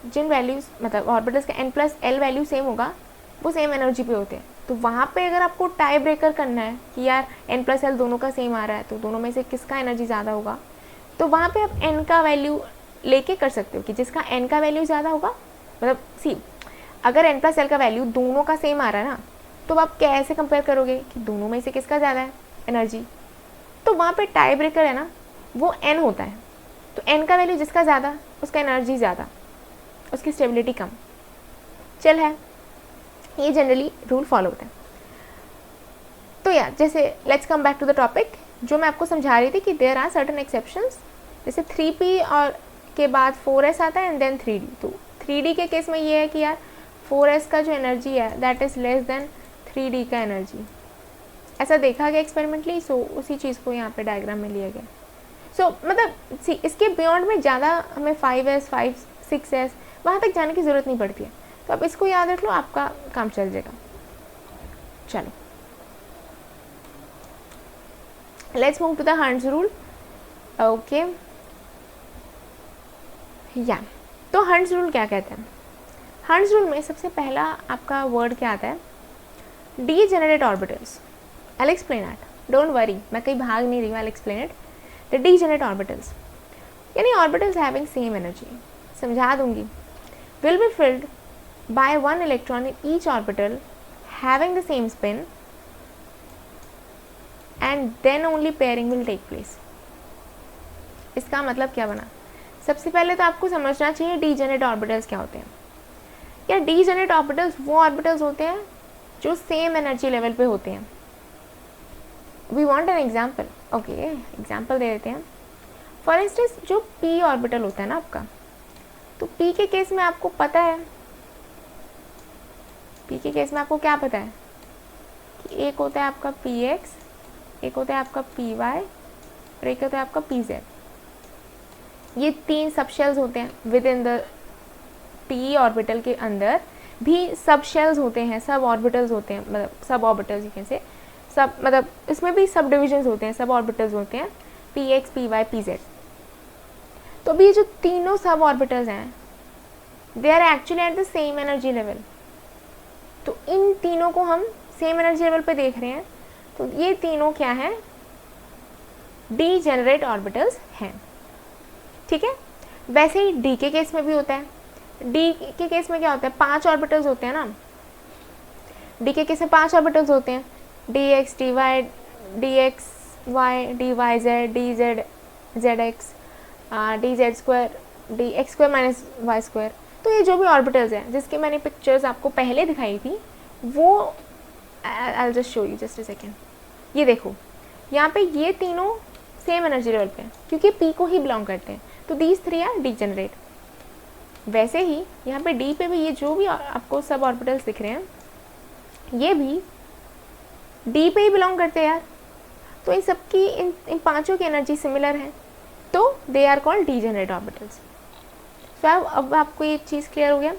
जिन वैल्यूज मतलब ऑर्बिटल्स का n+l वैल्यू सेम होगा वो सेम एनर्जी पे होते हैं। तो वहाँ पे अगर आपको टाई ब्रेकर करना है कि यार n+l दोनों का सेम आ रहा है तो दोनों में से किसका एनर्जी ज़्यादा होगा, तो वहाँ पे आप n का वैल्यू लेके कर सकते हो कि जिसका n का वैल्यू ज़्यादा होगा, मतलब सी अगर n+l का वैल्यू दोनों का सेम आ रहा है ना, तो आप कैसे कंपेयर करोगे कि दोनों में से किसका ज़्यादा है एनर्जी? तो वहाँ पे टाई ब्रेकर है ना, वो n होता है। तो n का वैल्यू जिसका ज़्यादा उसका एनर्जी ज़्यादा, उसकी स्टेबिलिटी कम। चल है, ये जनरली रूल फॉलो होता है। तो यार जैसे let's come back to the topic, जो मैं आपको समझा रही थी कि देयर आर सर्टन एक्सेप्शंस, जैसे 3p और के बाद 4s आता है एंड देन 3d। तो 3d के केस में ये है कि यार 4s का जो एनर्जी है that is less than 3d का एनर्जी। ऐसा देखा गया एक्सपेरिमेंटली, सो उसी चीज़ को यहाँ पे डायग्राम में लिया गया। सो मतलब सी इसके बियॉन्ड में ज़्यादा हमें 5s 6s वहाँ तक जाने की ज़रूरत नहीं पड़ती है। तो आप इसको याद रख लो, आपका काम चल जाएगा। चलो let's move to the Hund's rule. Okay या तो हर्ट्ज़ रूल क्या कहते हैं? हर्ट्ज़ रूल में सबसे पहला आपका वर्ड क्या आता है? Degenerate orbitals. I explain it, don't worry, मैं कहीं भाग नहीं रही हूँ। I explain it. The degenerate orbitals यानी ऑर्बिटल्स हैविंग सेम एनर्जी, समझा दूंगी, will be filled by one electron in each orbital having the same spin and then only pairing will take place। इसका मतलब क्या बना? सबसे पहले तो आपको समझना चाहिए डीजेनरेट ऑर्बिटल्स क्या होते हैं। या डीजेनरेट ऑर्बिटल्स वो ऑर्बिटल्स होते हैं जो सेम एनर्जी लेवल पे होते हैं। We want an example. Okay example दे देते हैं। फॉर इंस्टेंस जो p ऑर्बिटल होता है ना आपका, तो p के केस में आपको पता है, p के केस में आपको क्या पता है कि एक होता है आपका px, एक होता है आपका py और एक होता है आपका pz। ये 3 सब शेल्स होते हैं with in the p orbital के अंदर भी सब शेल्स होते हैं, सब ऑर्बिटल्स होते हैं, मतलब sub orbitals you can say, सब मतलब इसमें भी सब डिविजन्स होते हैं, सब ऑर्बिटल्स होते हैं px py pz। तो अभी जो तीनों सब ऑर्बिटल्स हैं they are actually at the same energy level. तो इन तीनों को हम सेम एनर्जी लेवल पे देख रहे हैं, तो ये तीनों क्या हैं? डीजेनरेट ऑर्बिटल्स हैं। ठीक है, वैसे ही डी के केस में भी होता है। डी के केस में क्या होता है? 5 ऑर्बिटल्स होते हैं ना। डी के केस में 5 ऑर्बिटल्स होते हैं, dx dy dxy dyz dz zx dz² dx² minus y²। तो ये जो भी ऑर्बिटल्स हैं जिसके मैंने पिक्चर्स आपको पहले दिखाई थी, वो I just show you just a second. ये देखो यहाँ पे ये तीनों सेम एनर्जी लेवल पे हैं क्योंकि p को ही बिलोंग करते हैं, तो दीज 3 आर डीजेनरेट। वैसे ही यहाँ पे d पे भी ये जो भी आपको सब ऑर्बिटल्स दिख रहे हैं ये भी d पे ही बिलोंग करते हैं यार। तो इन सबकी इन पांचों की एनर्जी सिमिलर है, तो they are called degenerate orbitals. तो अब आपको ये चीज़ क्लियर हो गया।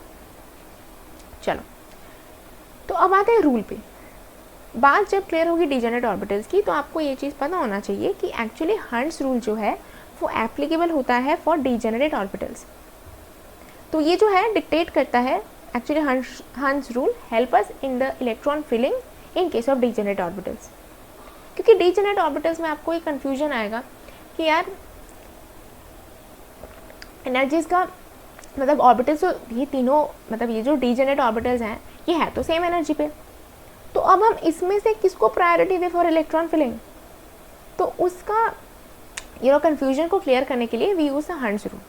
चलो तो अब आते हैं रूल पे। बात जब क्लियर होगी डीजेनरेट ऑर्बिटल्स की, तो आपको ये चीज़ पता होना चाहिए कि एक्चुअली हर्ट्ज़ रूल जो है वो एप्लीकेबल होता है फॉर डीजेनरेट ऑर्बिटल्स। तो ये जो है डिक्टेट करता है actually Hund's rule help us in the electron filling in case of degenerate orbitals. क्योंकि डीजेनरेट ऑर्बिटल्स में आपको एक कन्फ्यूजन आएगा कि यार एनर्जीज का मतलब ऑर्बिटल्स, तो ये तीनों मतलब ये जो डीजेनरेट ऑर्बिटल्स हैं ये है तो सेम एनर्जी पे, तो अब हम इसमें से किसको प्रायोरिटी दें फॉर इलेक्ट्रॉन फिलिंग? तो उसका कन्फ्यूजन को क्लियर करने के लिए we use the Hund's rule.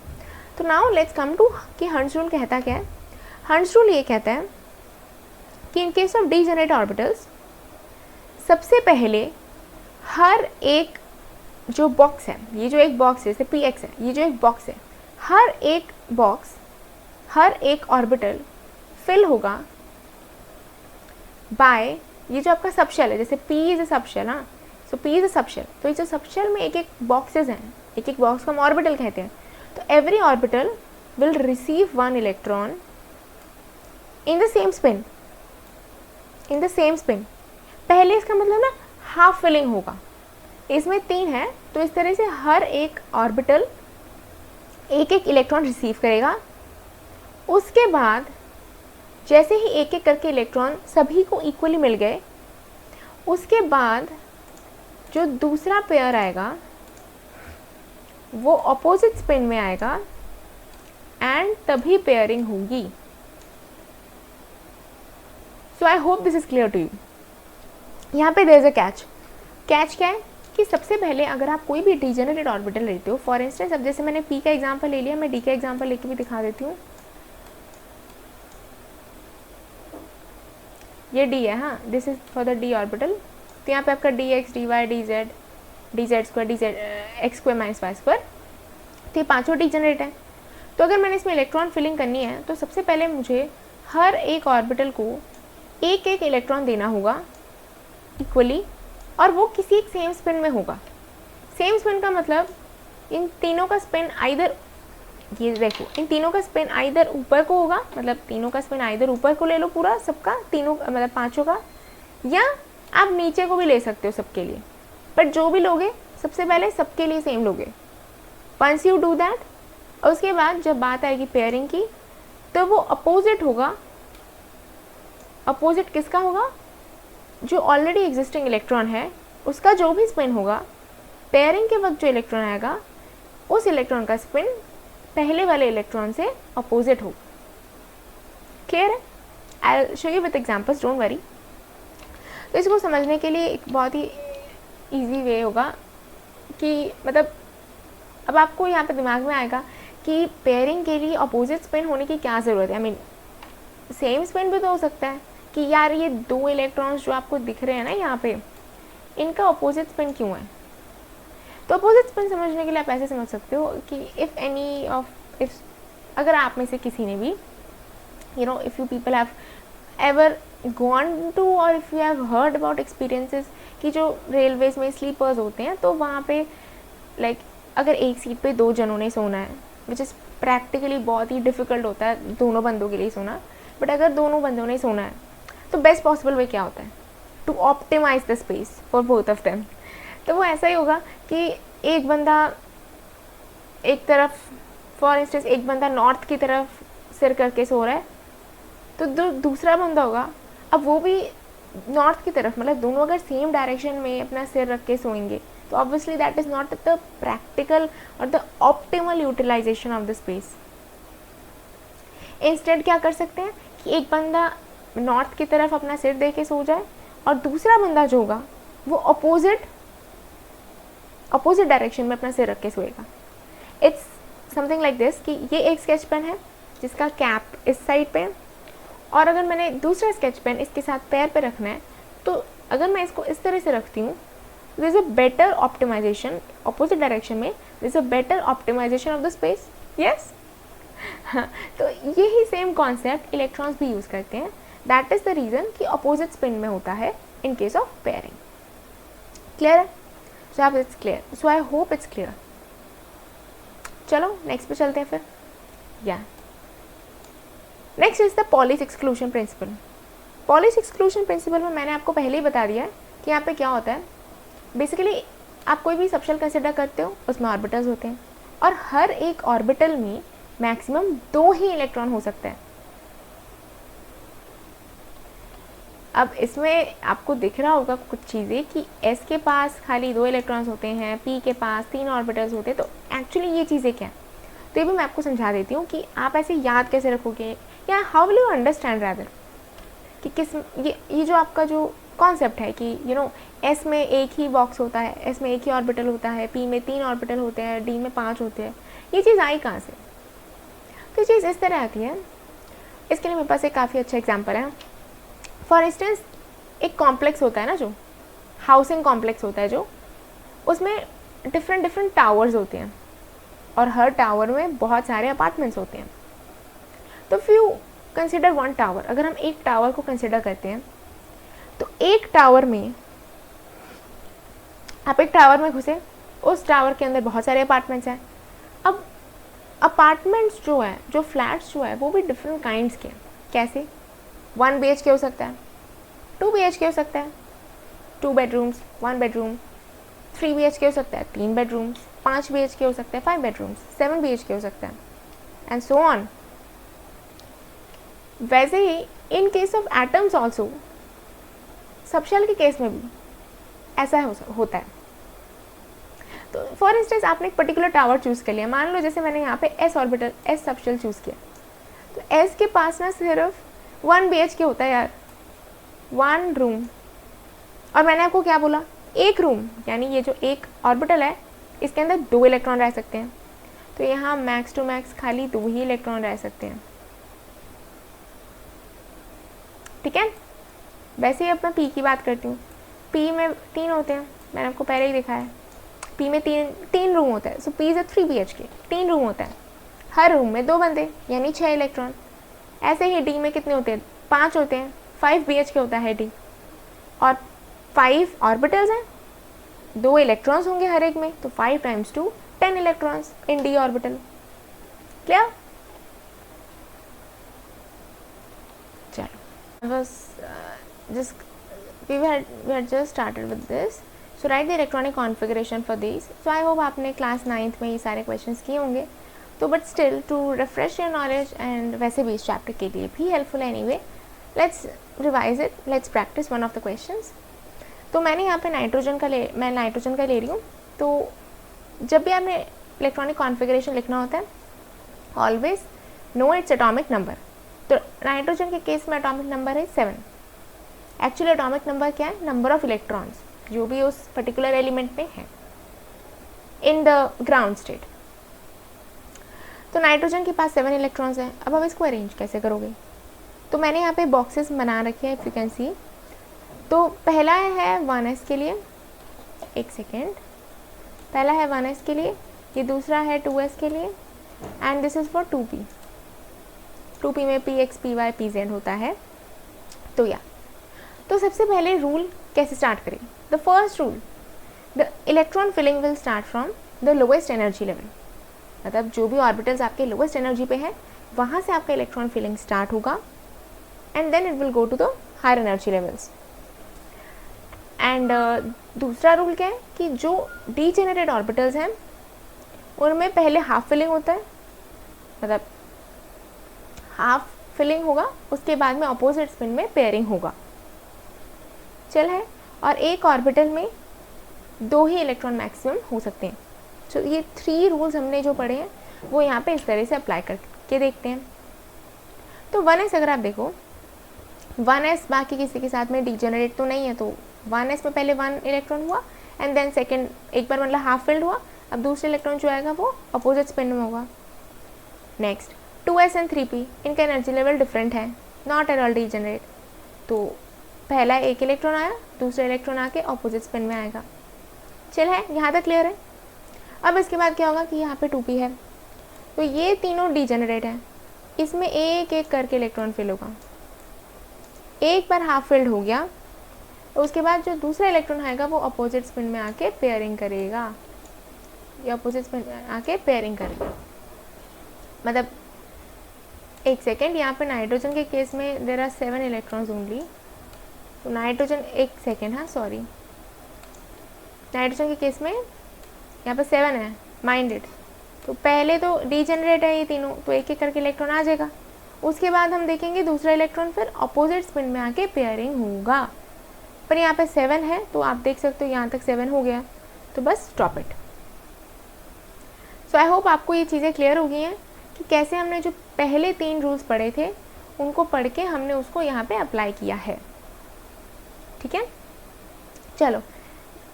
तो नाउ लेट्स कम टू कि हर्ट्ज़ रूल कहता क्या है। हर्ट्ज़ रूल ये कहता है कि in case of degenerate orbitals सबसे पहले हर एक जो बॉक्स है, ये जो एक बॉक्स है, जैसे पी एक्स है, ये जो एक बॉक्स है, हर एक बॉक्स, हर एक ऑर्बिटल फिल होगा बाय, ये जो आपका सबशेल है, जैसे पी इज अ सबशेल, हाँ, सो पी इज अ सबशेल, तो ये जो सबशेल में एक एक बॉक्सेस हैं, एक एक बॉक्स को हम ऑर्बिटल कहते हैं, तो every orbital will receive one electron in the same spin, in the same spin. पहले इसका मतलब ना हाफ फिलिंग होगा, इसमें 3 है, तो इस तरह से हर एक ऑर्बिटल एक एक इलेक्ट्रॉन रिसीव करेगा। उसके बाद जैसे ही एक एक करके इलेक्ट्रॉन सभी को इक्वली मिल गए, उसके बाद जो दूसरा पेयर आएगा वो अपोजिट स्पिन में आएगा एंड तभी पेयरिंग होगी। So I hope this is clear to you. यहाँ पे there is a catch. Catch क्या है कि सबसे पहले अगर आप कोई भी डिजेनरेट ऑर्बिटल लेते हो, फॉर इंस्टेंस अब जैसे मैंने पी का एग्जांपल ले लिया, मैं डी का एग्जांपल लेके भी दिखा देती हूँ। ये डी है, हाँ, this is for the d orbital. तो यहाँ पे आपका d x, d y, d z square, d z x square minus y square, तो ये पाँचों डिजेनरेट है। तो अगर मैंने इसमें इलेक्ट्रॉन फिलिंग करनी है तो सबसे पहले मुझे हर एक ऑर्बिटल को एक एक इलेक्ट्रॉन देना होगा इक्वली, और वो किसी एक सेम स्पिन में होगा। सेम स्पिन का मतलब इन तीनों का स्पिन आइदर, ये देखो, इन तीनों का स्पिन आइदर ऊपर को होगा, मतलब तीनों का स्पिन आइदर ऊपर को ले लो पूरा सबका, तीनों मतलब पांचों का, या आप नीचे को भी ले सकते हो सबके लिए, बट जो भी लोगे सबसे पहले सबके लिए सेम लोगे। वंस यू डू दैट, और उसके बाद जब बात आएगी पेयरिंग की, तो वो अपोजिट होगा। अपोजिट किसका होगा? जो ऑलरेडी एग्जिस्टिंग इलेक्ट्रॉन है उसका जो भी स्पिन होगा, पेयरिंग के वक्त जो इलेक्ट्रॉन आएगा उस इलेक्ट्रॉन का स्पिन पहले वाले इलेक्ट्रॉन से अपोजिट होगा। क्लियर है? I will show you with examples, don't worry. तो इसको समझने के लिए एक बहुत ही इजी वे होगा कि मतलब अब आपको यहाँ पे दिमाग में आएगा कि पेयरिंग के लिए अपोजिट स्पिन होने की क्या ज़रूरत है। आई मीन सेम स्पिन भी तो हो सकता है कि यार ये दो इलेक्ट्रॉन्स जो आपको दिख रहे हैं ना यहाँ पे, इनका अपोजिट स्पिन क्यों है? तो अपोजिट स्पिन समझने के लिए आप ऐसे समझ सकते हो कि इफ़ एनी ऑफ, इफ अगर आप में से किसी ने भी, you know, if you people have ever gone to, और if you have heard about experiences कि जो रेलवेज में स्लीपर्स होते हैं, तो वहाँ पे लाइक अगर एक सीट पे दो जनों ने सोना है, विच इज़ प्रैक्टिकली बहुत ही डिफ़िकल्ट होता है दोनों बंदों के लिए सोना, बट अगर दोनों बंदों ने सोना है तो बेस्ट पॉसिबल वे क्या होता है? To optimise the space for both of them. तो वो ऐसा ही होगा कि एक बंदा एक तरफ, फॉर इंस्टेंस एक बंदा नॉर्थ की तरफ सिर करके सो रहा है, तो दूसरा बंदा होगा, अब वो भी नॉर्थ की तरफ, मतलब दोनों अगर सेम डायरेक्शन में अपना सिर रख के सोएंगे, तो obviously that is not the practical और the optimal utilisation of the space. Instead क्या कर सकते हैं कि एक बंदा नॉर्थ की तरफ अपना सिर दे के सो जाए, और दूसरा बंदा जो होगा वो अपोजिट डायरेक्शन में अपना सिर रख के सोएगा। इट्स समथिंग लाइक दिस कि ये एक स्केच पेन है जिसका कैप इस साइड पे, और अगर मैंने दूसरा स्केच पेन इसके साथ पैर पे रखना है, तो अगर मैं इसको इस तरह से रखती हूँ, there is a better optimisation opposite direction में, there is a better optimisation of the space. Yes, हाँ, तो यही सेम कॉन्सेप्ट इलेक्ट्रॉन्स भी यूज़ करते हैं। दैट इज़ द रीज़न कि अपोजिट स्पिन में होता है in case of pairing. Clear है? सो आप it's clear, so I hope it's clear. चलो नेक्स्ट पे चलते हैं फिर। Yeah next is the Pauli's exclusion principle. Polish exclusion principal में मैंने आपको पहले ही बता दिया है कि यहाँ पे क्या होता है। बेसिकली आप कोई भी सबशेल कंसिडर करते हो, उसमें ऑर्बिटल्स होते हैं, और हर एक ऑर्बिटल में मैक्सिमम 2 ही इलेक्ट्रॉन हो सकते हैं। अब इसमें आपको दिख रहा होगा कुछ चीज़ें कि S के पास खाली 2 इलेक्ट्रॉन्स होते हैं, P के पास 3 ऑर्बिटल्स होते हैं, तो एक्चुअली ये चीज़ें क्या हैं, तो ये भी मैं आपको समझा देती हूँ कि आप ऐसे याद कैसे रखोगे, या how will you understand rather कि किस ये जो आपका जो कॉन्सेप्ट है कि यू नो S में एक ही बॉक्स होता है, S में एक ही ऑर्बिटल होता है, P में 3 ऑर्बिटल होते हैं, D में 5 होते हैं, ये चीज़ आई कहाँ से? तो चीज़ इस तरह आती है। इसके लिए मेरे पास एक काफ़ी अच्छा एग्जाम्पल है। फॉर इंस्टेंस एक कॉम्प्लेक्स होता है ना जो, हाउसिंग कॉम्प्लेक्स होता है जो, उसमें डिफरेंट डिफरेंट टावर्स होते हैं और हर टावर में बहुत सारे अपार्टमेंट्स होते हैं. तो फ्यू कंसिडर वन टावर, अगर हम एक टावर को कंसिडर करते हैं तो एक टावर में, आप एक टावर में घुसे, उस टावर के अंदर बहुत सारे अपार्टमेंट्स हैं. अब अपार्टमेंट्स जो है, जो फ्लैट्स जो है, वो भी डिफरेंट काइंड्स के. कैसे? 1 BHK हो सकता है, 2 BHK हो सकता है, 2 बेडरूम्स, 1 बेडरूम, 3 BHK हो सकता है, 3 बेडरूम्स, 5 BHK हो सकता है, 5 बेडरूम्स, 7 BHK हो सकता है, एंड सो ऑन. वैसे ही in case of atoms also, subshell के केस में भी ऐसा होता है. तो फॉर इंस्टेंस आपने एक पर्टिकुलर टावर चूज़ कर लिया, मान लो जैसे मैंने यहाँ पे S orbital, S subshell choose किया, तो एस के पास ना सिर्फ 1 BHK होता है यार, 1 रूम. और मैंने आपको क्या बोला, एक रूम, यानी ये जो एक ऑर्बिटल है इसके अंदर 2 इलेक्ट्रॉन रह सकते हैं. तो यहाँ मैक्स टू मैक्स खाली 2 ही इलेक्ट्रॉन रह सकते हैं. ठीक है. वैसे ही अब मैं पी की बात करती हूँ. पी में 3 होते हैं, मैंने आपको पहले ही दिखाया है. पी में तीन रूम होता है. सो पी इज 3 BHK, 3 रूम होता है, हर रूम में 2 बंदे, यानी 6 इलेक्ट्रॉन. ऐसे ही डी में कितने होते हैं, 5 होते हैं, 5 BHK होता है डी. और 5 ऑर्बिटल्स हैं, 2 इलेक्ट्रॉन्स होंगे हर एक में, तो 5 × 2 10 electrons in D orbital. Clear? चलो, we had just started with this. So write the electronic configuration for these. So I hope आपने क्लास 9th में ये सारे क्वेश्चंस किए होंगे. तो but still to refresh your knowledge, and वैसे भी इस चैप्टर के लिए भी हेल्पफुल है anyway, let's revise it, let's practise one of the questions. तो मैंने यहाँ पे नाइट्रोजन का ले रही हूँ. तो जब भी आपने इलेक्ट्रॉनिक कॉन्फ़िगरेशन लिखना होता है, always no its atomic number. तो नाइट्रोजन के केस में एटॉमिक नंबर है 7. एक्चुअली एटॉमिक नंबर क्या है, नंबर ऑफ इलेक्ट्रॉन्स जो भी उस पर्टिकुलर एलिमेंट में है इन द ग्राउंड स्टेट. तो नाइट्रोजन के पास 7 इलेक्ट्रॉन्स हैं. अब आप इसको अरेंज कैसे करोगे? तो मैंने यहाँ पे बॉक्सेस बना रखे हैं, इफ यू कैन सी. तो पहला है 1s के लिए, एक सेकेंड, पहला है 1s के लिए, ये दूसरा है 2s के लिए, and this is for 2p. 2p में px py pz होता है. तो सबसे पहले रूल कैसे स्टार्ट करें? The first rule, the electron filling will start from the lowest energy level. मतलब जो भी ऑर्बिटल्स आपके लोवेस्ट एनर्जी पे है, वहाँ से आपका इलेक्ट्रॉन फिलिंग स्टार्ट होगा, and then it will go to the higher energy levels. And दूसरा रूल क्या है कि जो डीजेनरेट ऑर्बिटल्स हैं उनमें पहले हाफ फिलिंग होता है, मतलब हाफ फिलिंग होगा, उसके बाद में अपोजिट स्पिन में पेयरिंग होगा. चल है. और एक ऑर्बिटल में 2 ही इलेक्ट्रॉन मैक्सिमम हो सकते हैं. तो ये 3 रूल्स हमने जो पढ़े हैं वो यहाँ पे इस तरह से अप्लाई करके देखते हैं. तो 1s अगर आप देखो, 1s बाकी किसी के साथ में डीजेनरेट तो नहीं है, तो 1s में पहले 1 इलेक्ट्रॉन हुआ, एंड देन सेकेंड एक बार मतलब हाफ फिल्ड हुआ. अब दूसरे इलेक्ट्रॉन जो आएगा वो अपोजिट स्पिन में होगा. नेक्स्ट 2s एंड 3p, इनका एनर्जी लेवल डिफरेंट है, नॉट एट ऑल डीजेनरेट. तो पहला एक इलेक्ट्रॉन आया, दूसरा इलेक्ट्रॉन आके ऑपोजिट स्पिन में आएगा. चल है, यहाँ तक क्लियर है. अब इसके बाद क्या होगा कि यहाँ पे 2p है, तो ये तीनों डीजेनरेट है, इसमें एक एक करके इलेक्ट्रॉन फिल होगा. एक बार हाफ फिल्ड हो गया, उसके बाद जो दूसरा इलेक्ट्रॉन आएगा वो अपोजिट स्पिन में आके पेयरिंग करेगा, या अपोजिट स्पिन में आके पेयरिंग करेगा. मतलब एक सेकेंड, यहाँ पे नाइट्रोजन के केस में देयर आर 7 इलेक्ट्रॉन्स ओनली. तो नाइट्रोजन, एक सेकेंड, हाँ सॉरी, नाइट्रोजन के केस में यहाँ पे 7 है, माइंड इट. तो पहले तो डीजेनरेट है ये तीनों, तो एक एक करके इलेक्ट्रॉन आ जाएगा. उसके बाद हम देखेंगे दूसरा इलेक्ट्रॉन फिर अपोजिट स्पिन में आके पेयरिंग होगा. पर यहाँ पे 7 है, तो आप देख सकते हो यहाँ तक 7 हो गया, तो bus stop it. So I hope आपको ये चीज़ें क्लियर हो गई हैं कि कैसे हमने जो पहले 3 रूल्स पढ़े थे उनको पढ़ के हमने उसको यहाँ पे अप्लाई किया है. ठीक है, चलो.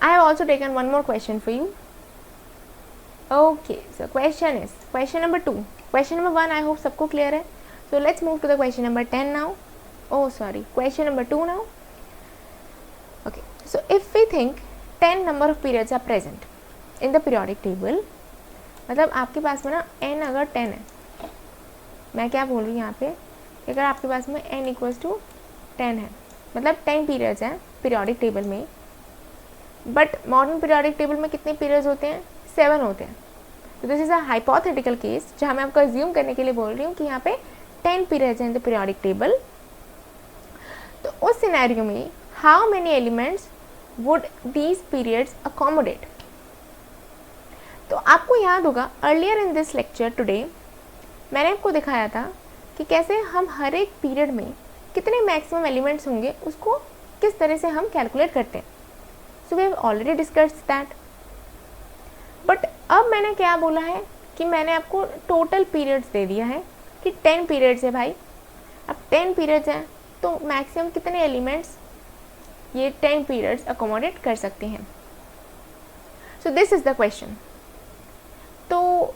I have also taken one more question for you. Okay, so question number 2. Question number 1 I hope सबको क्लियर है. So let's move to the question number 10 now. Oh sorry, question number 2 now. Okay, so if we think 10 number of periods are present in the periodic table, मतलब आपके पास में ना n अगर 10 है, मैं क्या बोल रही हूँ यहाँ पे, अगर आपके पास में n इक्वल्स टू 10 है, मतलब 10 पीरियड्स हैं पीरियोडिक टेबल में, बट मॉडर्न पीरियोडिक टेबल में कितने पीरियड्स होते हैं? 7 होते हैं. तो this is a hypothetical case जहाँ मैं आपको अज्यूम करने के लिए बोल रही हूँ कि यहाँ पे 10 पीरियड्स हैं इन द पीरियोडिक टेबल. तो उस सिनेरियो में how many elements would these periods accommodate? तो आपको याद होगा earlier in this lecture today मैंने आपको दिखाया था कि कैसे हम हर एक पीरियड में कितने मैक्सिमम एलिमेंट्स होंगे उसको किस तरह से हम कैलकुलेट करते हैं. So we have already discussed that. But अब मैंने क्या बोला है कि मैंने आपको टोटल पीरियड्स दे दिया है कि 10 पीरियड्स है भाई. अब 10 पीरियड्स हैं तो मैक्सिमम कितने एलिमेंट्स ये 10 पीरियड्स अकोमोडेट कर सकते हैं. So this is the question. तो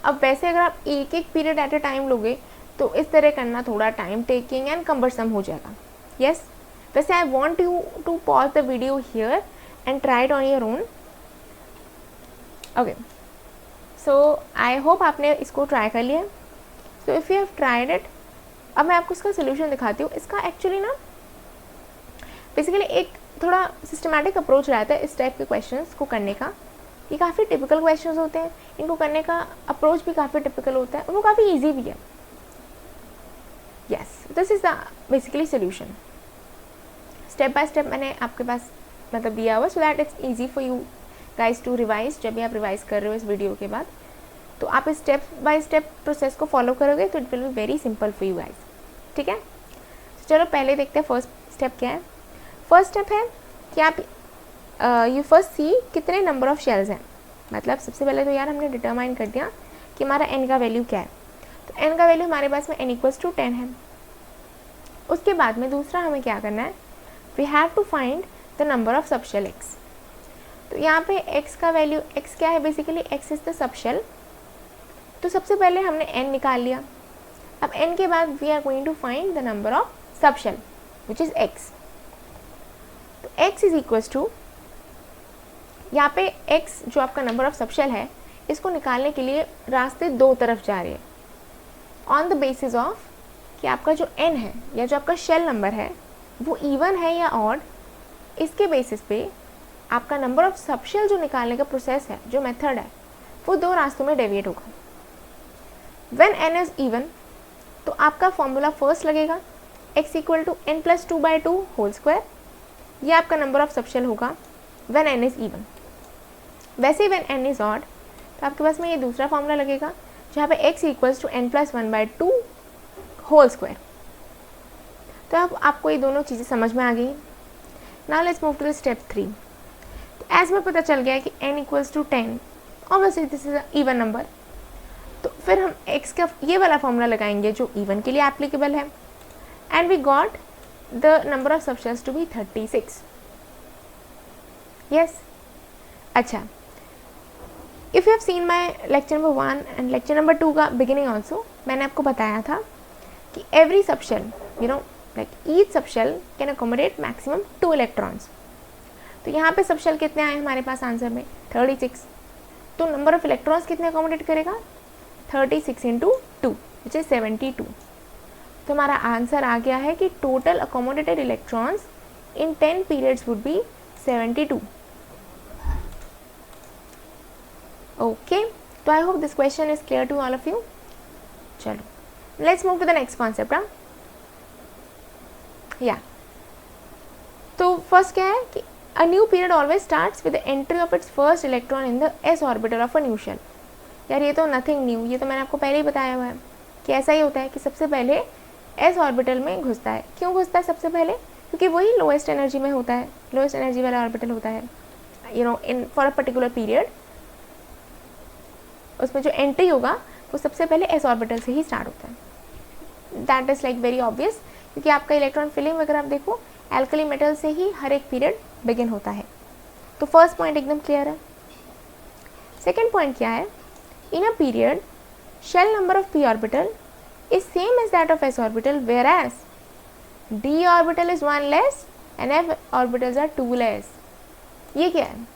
अब वैसे अगर आप एक एक पीरियड एट अ टाइम लोगे तो इस तरह करना थोड़ा टाइम टेकिंग एंड कम्बरसम हो जाएगा. यस, वैसे I want you to pause the video here and try it on your own. Okay, so I hope आपने इसको ट्राई कर लिया. So if you have tried it, अब मैं आपको इसका सोल्यूशन दिखाती हूँ. इसका एक्चुअली ना बेसिकली एक थोड़ा सिस्टमैटिक अप्रोच रहता है इस टाइप के क्वेश्चंस को करने का. ये काफ़ी टिपिकल क्वेश्चंस होते हैं, इनको करने का अप्रोच भी काफ़ी टिपिकल होता है और वो काफ़ी ईजी भी है. Yes, this is the basically solution. Step by step मैंने आपके पास मतलब दिया हुआ so that it's easy for you guys to revise. जब भी आप रिवाइज कर रहे हो इस वीडियो के बाद तो आप इस स्टेप बाय स्टेप प्रोसेस को फॉलो करोगे तो it will be very simple for you guys. ठीक है, चलो पहले देखते हैं फर्स्ट स्टेप क्या है. फर्स्ट स्टेप है कि आप यू फर्स्ट सी कितने नंबर ऑफ शेल्स हैं. मतलब सबसे पहले तो यार हमने डिटरमाइन कर दिया कि हमारा n का वैल्यू क्या है. तो n का वैल्यू हमारे पास में n इक्वल्स टू 10 है. उसके बाद में दूसरा हमें क्या करना है, we have to find the number of subshell x. तो यहाँ पे x का वैल्यू x क्या है, basically x is the subshell. तो सबसे पहले हमने n निकाल लिया. अब n के बाद we are going to find the number of subshell which is x. तो x इज इक्वल्स टू, यहाँ पे x जो आपका नंबर ऑफ सबशेल है इसको निकालने के लिए रास्ते दो तरफ जा रहे हैं ऑन द बेसिस ऑफ कि आपका जो n है या जो आपका शेल नंबर है वो इवन है या ऑड. इसके बेसिस पे आपका नंबर ऑफ सबशेल जो निकालने का प्रोसेस है, जो मेथड है, वो दो रास्तों में डेविएट होगा. व्हेन n इज इवन तो आपका फॉर्मूला फर्स्ट लगेगा x equal to n plus 2/2 whole square. ये आपका नंबर ऑफ सबशेल होगा व्हेन n इज इवन. वैसे ही व्हेन n इज ऑड तो आपके पास में ये दूसरा फॉर्मूला लगेगा जहाँ पे x equals to n plus 1/2 whole square. तो अब आपको ये दोनों चीज़ें समझ में आ गई. Now let's move to the step 3. तो एज में पता चल गया कि n equals to 10, obviously this is even number. तो फिर हम x का ये वाला फॉर्मूला लगाएंगे जो इवन के लिए एप्लीकेबल है. And we got the number of subshells to be 36. Yes, अच्छा, if you have seen my lecture number 1 and lecture number 2 का बिगिनिंग ऑल्सो, मैंने आपको बताया था कि every subshell, you know, like each subshell can accommodate maximum 2 electrons. तो यहाँ पे सबशेल कितने आए हमारे पास आंसर में 36. तो नंबर ऑफ इलेक्ट्रॉन्स कितने अकोमोडेट करेगा 36 इंटू 2 विच इज 72. तो हमारा आंसर आ गया है कि total accommodated electrons in 10 periods would be 72. Okay, so I hope this question is clear to all of you. चलो, let's move to the next concept. Yeah. तो first क्या है कि a new period always starts with the entry of its first electron in the s orbital of a new shell. यार ये तो nothing new, ये तो मैंने आपको पहले ही बताया हुआ है कि ऐसा ही होता है कि सबसे पहले s ऑर्बिटल में घुसता है. क्यों घुसता है सबसे पहले? क्योंकि वही लोएस्ट एनर्जी में होता है, लोएस्ट एनर्जी वाला ऑर्बिटल होता है, you know, in for a particular period. उसमें जो एंट्री होगा वो सबसे पहले एस ऑर्बिटल से ही स्टार्ट होता है. That is like very obvious, क्योंकि आपका इलेक्ट्रॉन फिलिंग अगर आप देखो एल्कली मेटल से ही हर एक पीरियड बिगिन होता है. तो फर्स्ट पॉइंट एकदम क्लियर है. सेकेंड पॉइंट क्या है, in a period shell number of p orbital is same as that of s orbital, whereas d orbital is 1 less and f orbitals are 2 less. ये क्या है,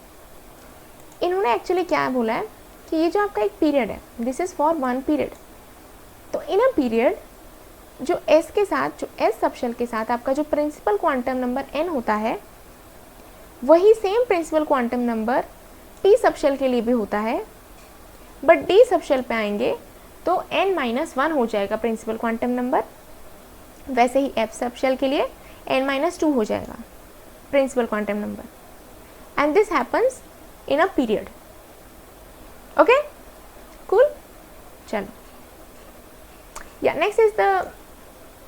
इन्होंने actually क्या बोला है कि ये जो आपका एक पीरियड है, दिस इज़ फॉर 1 पीरियड। तो इन अ पीरियड जो s के साथ, जो s सबशेल के साथ आपका जो प्रिंसिपल क्वांटम नंबर n होता है, वही same principal quantum number t subshell के लिए भी होता है, बट d सबशेल पे आएंगे तो n-1 हो जाएगा प्रिंसिपल क्वांटम नंबर। वैसे ही f सबशेल के लिए n-2 हो जाएगा principal quantum number, and this happens in a period. Okay cool. चलो yeah next is the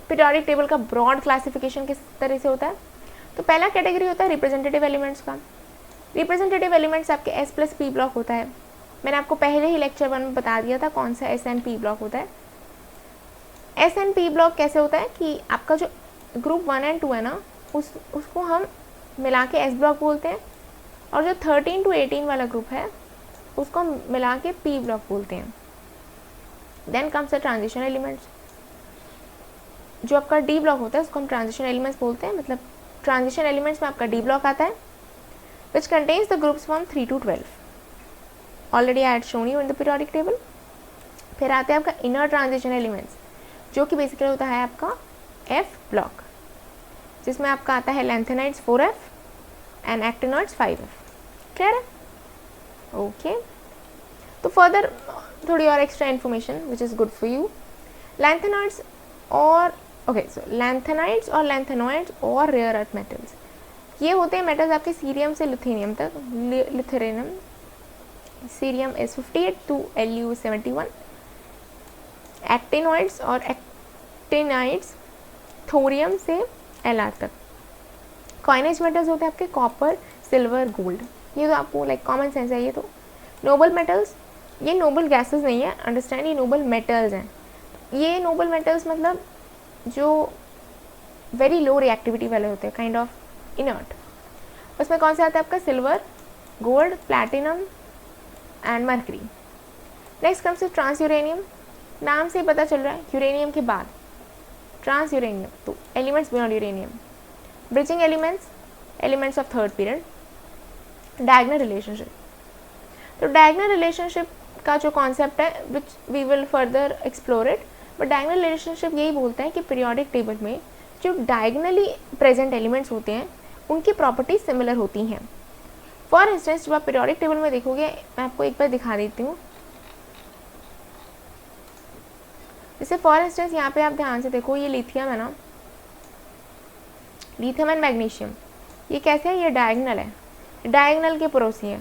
periodic table का ब्रॉड क्लासिफिकेशन किस तरह से होता है। तो पहला कैटेगरी होता है रिप्रेजेंटेटिव एलिमेंट्स का। रिप्रेजेंटेटिव एलिमेंट्स आपके एस प्लस पी ब्लॉक होता है। मैंने आपको पहले ही लेक्चर 1 में बता दिया था कौन सा एस एंड पी ब्लॉक होता है। एस एंड पी ब्लॉक कैसे होता है कि आपका जो ग्रुप 1 एंड 2 है ना, उसको हम मिला के एस ब्लॉक बोलते हैं, और जो 13 to 18 वाला ग्रुप है उसको हम मिला के पी ब्लॉक बोलते हैं। Then comes the transition elements. जो आपका डी ब्लॉक होता है उसको हम ट्रांजिशन एलिमेंट्स बोलते हैं, मतलब ट्रांजिशन एलिमेंट्स में आपका डी ब्लॉक आता है, which contains the groups from 3 to 12। Already I had shown you in the periodic table. फिर आते हैं आपका इनर ट्रांजिशन एलिमेंट्स, जो कि बेसिकली होता है आपका एफ ब्लॉक, जिसमें आपका आता है lanthanides 4f and actinoids 5f। Clear है? ओके तो फर्दर थोड़ी और extra information which is good for you. Lanthanides और लैंथेनाइड्स और लैंथेनॉइड्स और रेयर अर्थ मेटल्स, ये होते हैं मेटल्स आपके सीरियम से लिथेनियम तक। लिथेरेनियम, cerium S58 to Lu71, actinoids और एक्टिनाइड्स थोरियम से Lr तक। कॉइनेज मेटल्स होते हैं आपके कॉपर, सिल्वर, गोल्ड। ये तो आपको लाइक कॉमन सेंस है। ये तो नोबल मेटल्स, ये नोबल गैसेस नहीं है, अंडरस्टैंड, ये नोबल मेटल्स हैं। ये नोबल मेटल्स मतलब जो वेरी लो रिएक्टिविटी वाले होते हैं, काइंड ऑफ इनर्ट। उसमें कौन सा आता है आपका silver, gold, platinum and mercury. Next comes to transuranium. नाम से ही पता चल रहा है यूरेनियम के बाद ट्रांस यूरेनियम, तो elements beyond uranium. Bridging elements, elements of third period. Diagonal relationship, तो डायगोनल रिलेशनशिप का जो कॉन्सेप्ट है which we will further explore it, but diagonal relationship यही बोलता है कि पीरियोडिक टेबल में जो डायगोनली प्रेजेंट एलिमेंट्स होते हैं उनकी प्रॉपर्टीज सिमिलर होती हैं। फॉर इंस्टेंस जब आप पीरियोडिक टेबल में देखोगे, मैं आपको एक बार दिखा देती हूँ। जैसे फॉर इंस्टेंस यहाँ पे आप ध्यान से देखो, ये लिथियम है ना, लिथियम एंड मैग्नीशियम, ये कैसे है, ये डायगोनल है, डायगोनल के पड़ोसी है।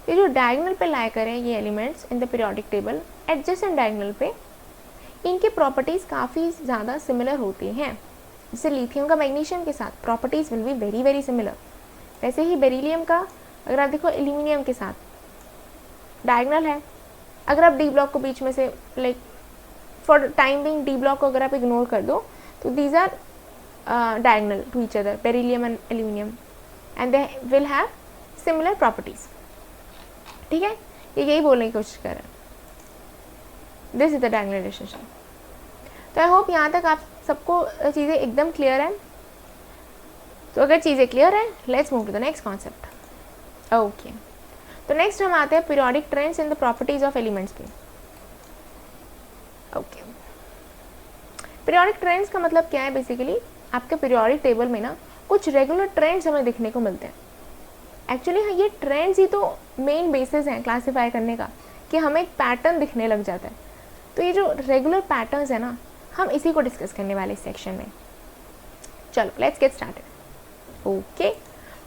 ये जो डायगोनल पे लाई करें ये elements in the periodic table, adjacent diagonal पे इनकी प्रॉपर्टीज़ काफ़ी ज़्यादा सिमिलर होती हैं। जैसे लिथियम का मैग्नीशियम के साथ properties will be very very similar. वैसे ही बेरिलियम का अगर आप देखो एल्यूमिनियम के साथ डायगोनल है। अगर आप डी ब्लॉक को बीच में से like for time being D block को अगर आप इग्नोर कर दो तो these are diagonal to each other, beryllium and aluminium, and they will have similar properties. ठीक है, ये यही बोलने की कोशिश कर रहे हैं, this is the diagonal relationship. तो आई होप यहाँ तक आप सबको चीज़ें एकदम क्लियर हैं। तो अगर चीज़ें क्लियर हैं, let's move to the next concept. Okay, तो नेक्स्ट हम आते हैं periodic trends in the properties of elements पे। ओके, पीरियोडिक ट्रेंड्स का मतलब क्या है, बेसिकली आपके पीरियोडिक टेबल में ना कुछ रेगुलर ट्रेंड्स हमें देखने को मिलते हैं। एक्चुअली हाँ, ये ट्रेंड्स ही तो मेन बेसिस हैं क्लासीफाई करने का, कि हमें एक पैटर्न दिखने लग जाता है। तो ये जो रेगुलर पैटर्न्स है ना, हम इसी को डिस्कस करने वाले इस सेक्शन में। चलो लेट्स गेट स्टार्टेड। ओके,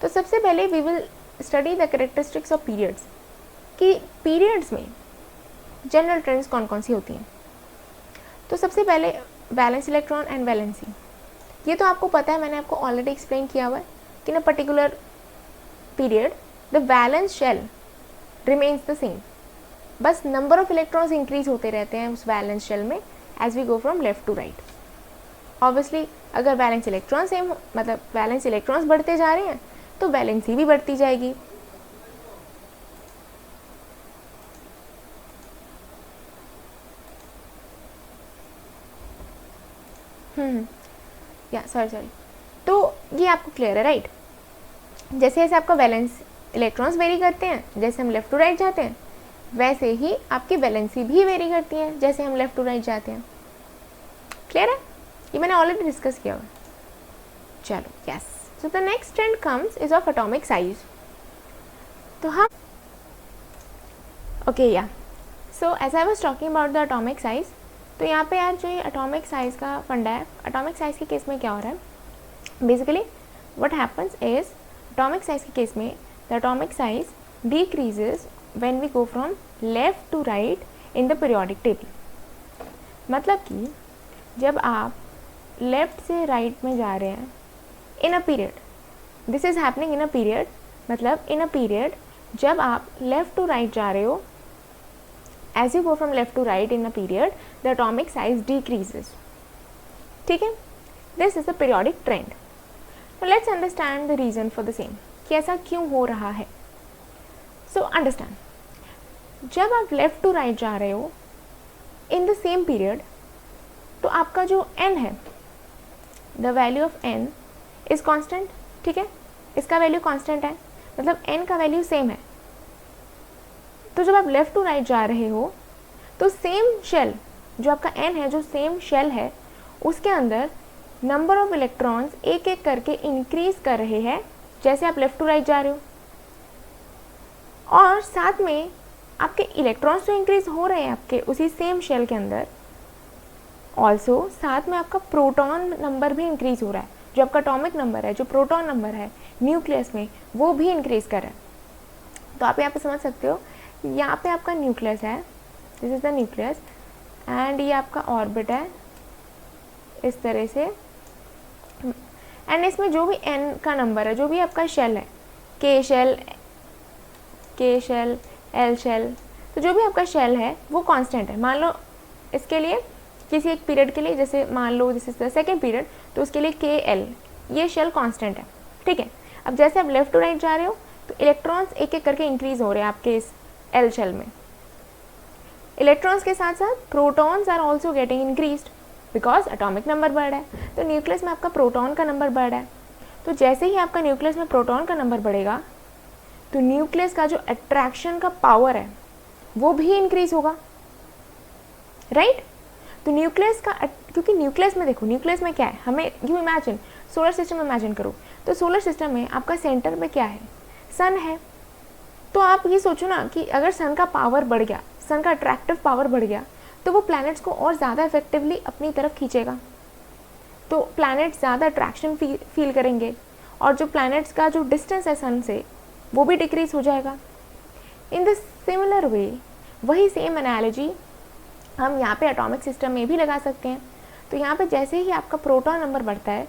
तो सबसे पहले we will study the characteristics of periods, कि पीरियड्स में जनरल ट्रेंड्स कौन कौन सी होती हैं। तो सबसे पहले वैलेंस इलेक्ट्रॉन एंड वैलेंसी। ये तो आपको पता है, मैंने आपको ऑलरेडी एक्सप्लेन किया हुआ है कि in a particular period the valence shell remains the same, बस नंबर ऑफ इलेक्ट्रॉन्स इंक्रीज होते रहते हैं उस वैलेंस शेल में as we go from left to right. Obviously अगर वैलेंस इलेक्ट्रॉन सेम, मतलब वैलेंस इलेक्ट्रॉन्स बढ़ते जा रहे हैं तो वैलेंसी भी बढ़ती जाएगी। या सॉरी, तो ये आपको क्लियर है, राइट? जैसे जैसे आपका वैलेंस इलेक्ट्रॉन्स वेरी करते हैं, जैसे हम लेफ्ट टू राइट जाते हैं, वैसे ही आपकी वैलेंसी भी वेरी करती है जैसे हम लेफ्ट टू राइट जाते हैं। क्लियर है? ये मैंने ऑलरेडी डिस्कस किया हुआ। चलो, yes. So the next trend comes is of atomic size. तो हम okay, yeah so as I was talking about the atomic size, तो यहाँ पे यार जो ये एटॉमिक साइज का फंडा है, एटॉमिक साइज के केस में क्या हो रहा है, basically what happens is, atomic size के केस में the atomic size decreases when we go from left to right in the periodic table. मतलब कि जब आप लेफ्ट से राइट में जा रहे हैं in a period, this is happening in a period, मतलब इन अ पीरियड जब आप लेफ्ट टू राइट जा रहे हो, as you go from left to right in a period, the atomic size decreases. ठीक है? This is the periodic trend. Now let's understand the reason for the same. कि ऐसा क्यों हो रहा है? So understand. जब आप left to right जा रहे हो in the same period, तो आपका जो n है, the value of n is constant. ठीक है? इसका वैल्यू कांस्टेंट है, मतलब n का वैल्यू सेम है। तो जब आप लेफ़्ट टू राइट जा रहे हो तो सेम शेल, जो आपका n है, जो सेम शेल है, उसके अंदर नंबर ऑफ इलेक्ट्रॉन्स एक एक करके इंक्रीज कर रहे हैं जैसे आप लेफ़्ट टू राइट जा रहे हो, और साथ में आपके इलेक्ट्रॉन्स तो इंक्रीज हो रहे हैं आपके उसी सेम शेल के अंदर, ऑल्सो साथ में आपका प्रोटॉन नंबर भी इंक्रीज हो रहा है, जो आपका एटॉमिक नंबर है, जो प्रोटॉन नंबर है न्यूक्लियस में, वो भी इंक्रीज कर रहा है। तो आप यहाँ पे समझ सकते हो, यहाँ पे आपका न्यूक्लियस है, this is the nucleus, and ये आपका ऑर्बिट है इस तरह से, एंड इसमें जो भी n का नंबर है, जो भी आपका शेल है, k शेल, l शेल, तो जो भी आपका शेल है वो कांस्टेंट है। मान लो इसके लिए किसी एक पीरियड के लिए, जैसे मान लो this is the second period, तो उसके लिए KL, ये शेल कांस्टेंट है। ठीक है? अब जैसे आप लेफ्ट टू राइट जा रहे हो तो इलेक्ट्रॉन्स एक एक करके इंक्रीज हो रहे हैं आपके इस L शेल में। इलेक्ट्रॉन्स के साथ साथ protons are also getting increased because atomic number बढ़ रहा है, तो न्यूक्लियस में आपका प्रोटॉन का नंबर बढ़ रहा है। तो जैसे ही आपका न्यूक्लियस में प्रोटॉन का नंबर बढ़ेगा तो न्यूक्लियस का जो अट्रैक्शन का पावर है वो भी इंक्रीज होगा, राइट? तो न्यूक्लियस का, क्योंकि न्यूक्लियस में देखो, न्यूक्लियस में क्या है, हमें you imagine solar system imagine करो, तो सोलर सिस्टम में आपका सेंटर में क्या है, सन है। तो आप ये सोचो ना कि अगर सन का पावर बढ़ गया, सन का अट्रैक्टिव पावर बढ़ गया, तो वो प्लैनेट्स को और ज़्यादा इफेक्टिवली अपनी तरफ खींचेगा, तो प्लैनेट्स ज़्यादा अट्रैक्शन फील करेंगे, और जो प्लैनेट्स का जो डिस्टेंस है सन से वो भी डिक्रीज हो जाएगा। इन द सिमिलर वे, वही सेम एनालॉजी हम यहाँ पे एटॉमिक सिस्टम में भी लगा सकते हैं। तो यहाँ पे जैसे ही आपका प्रोटॉन नंबर बढ़ता है,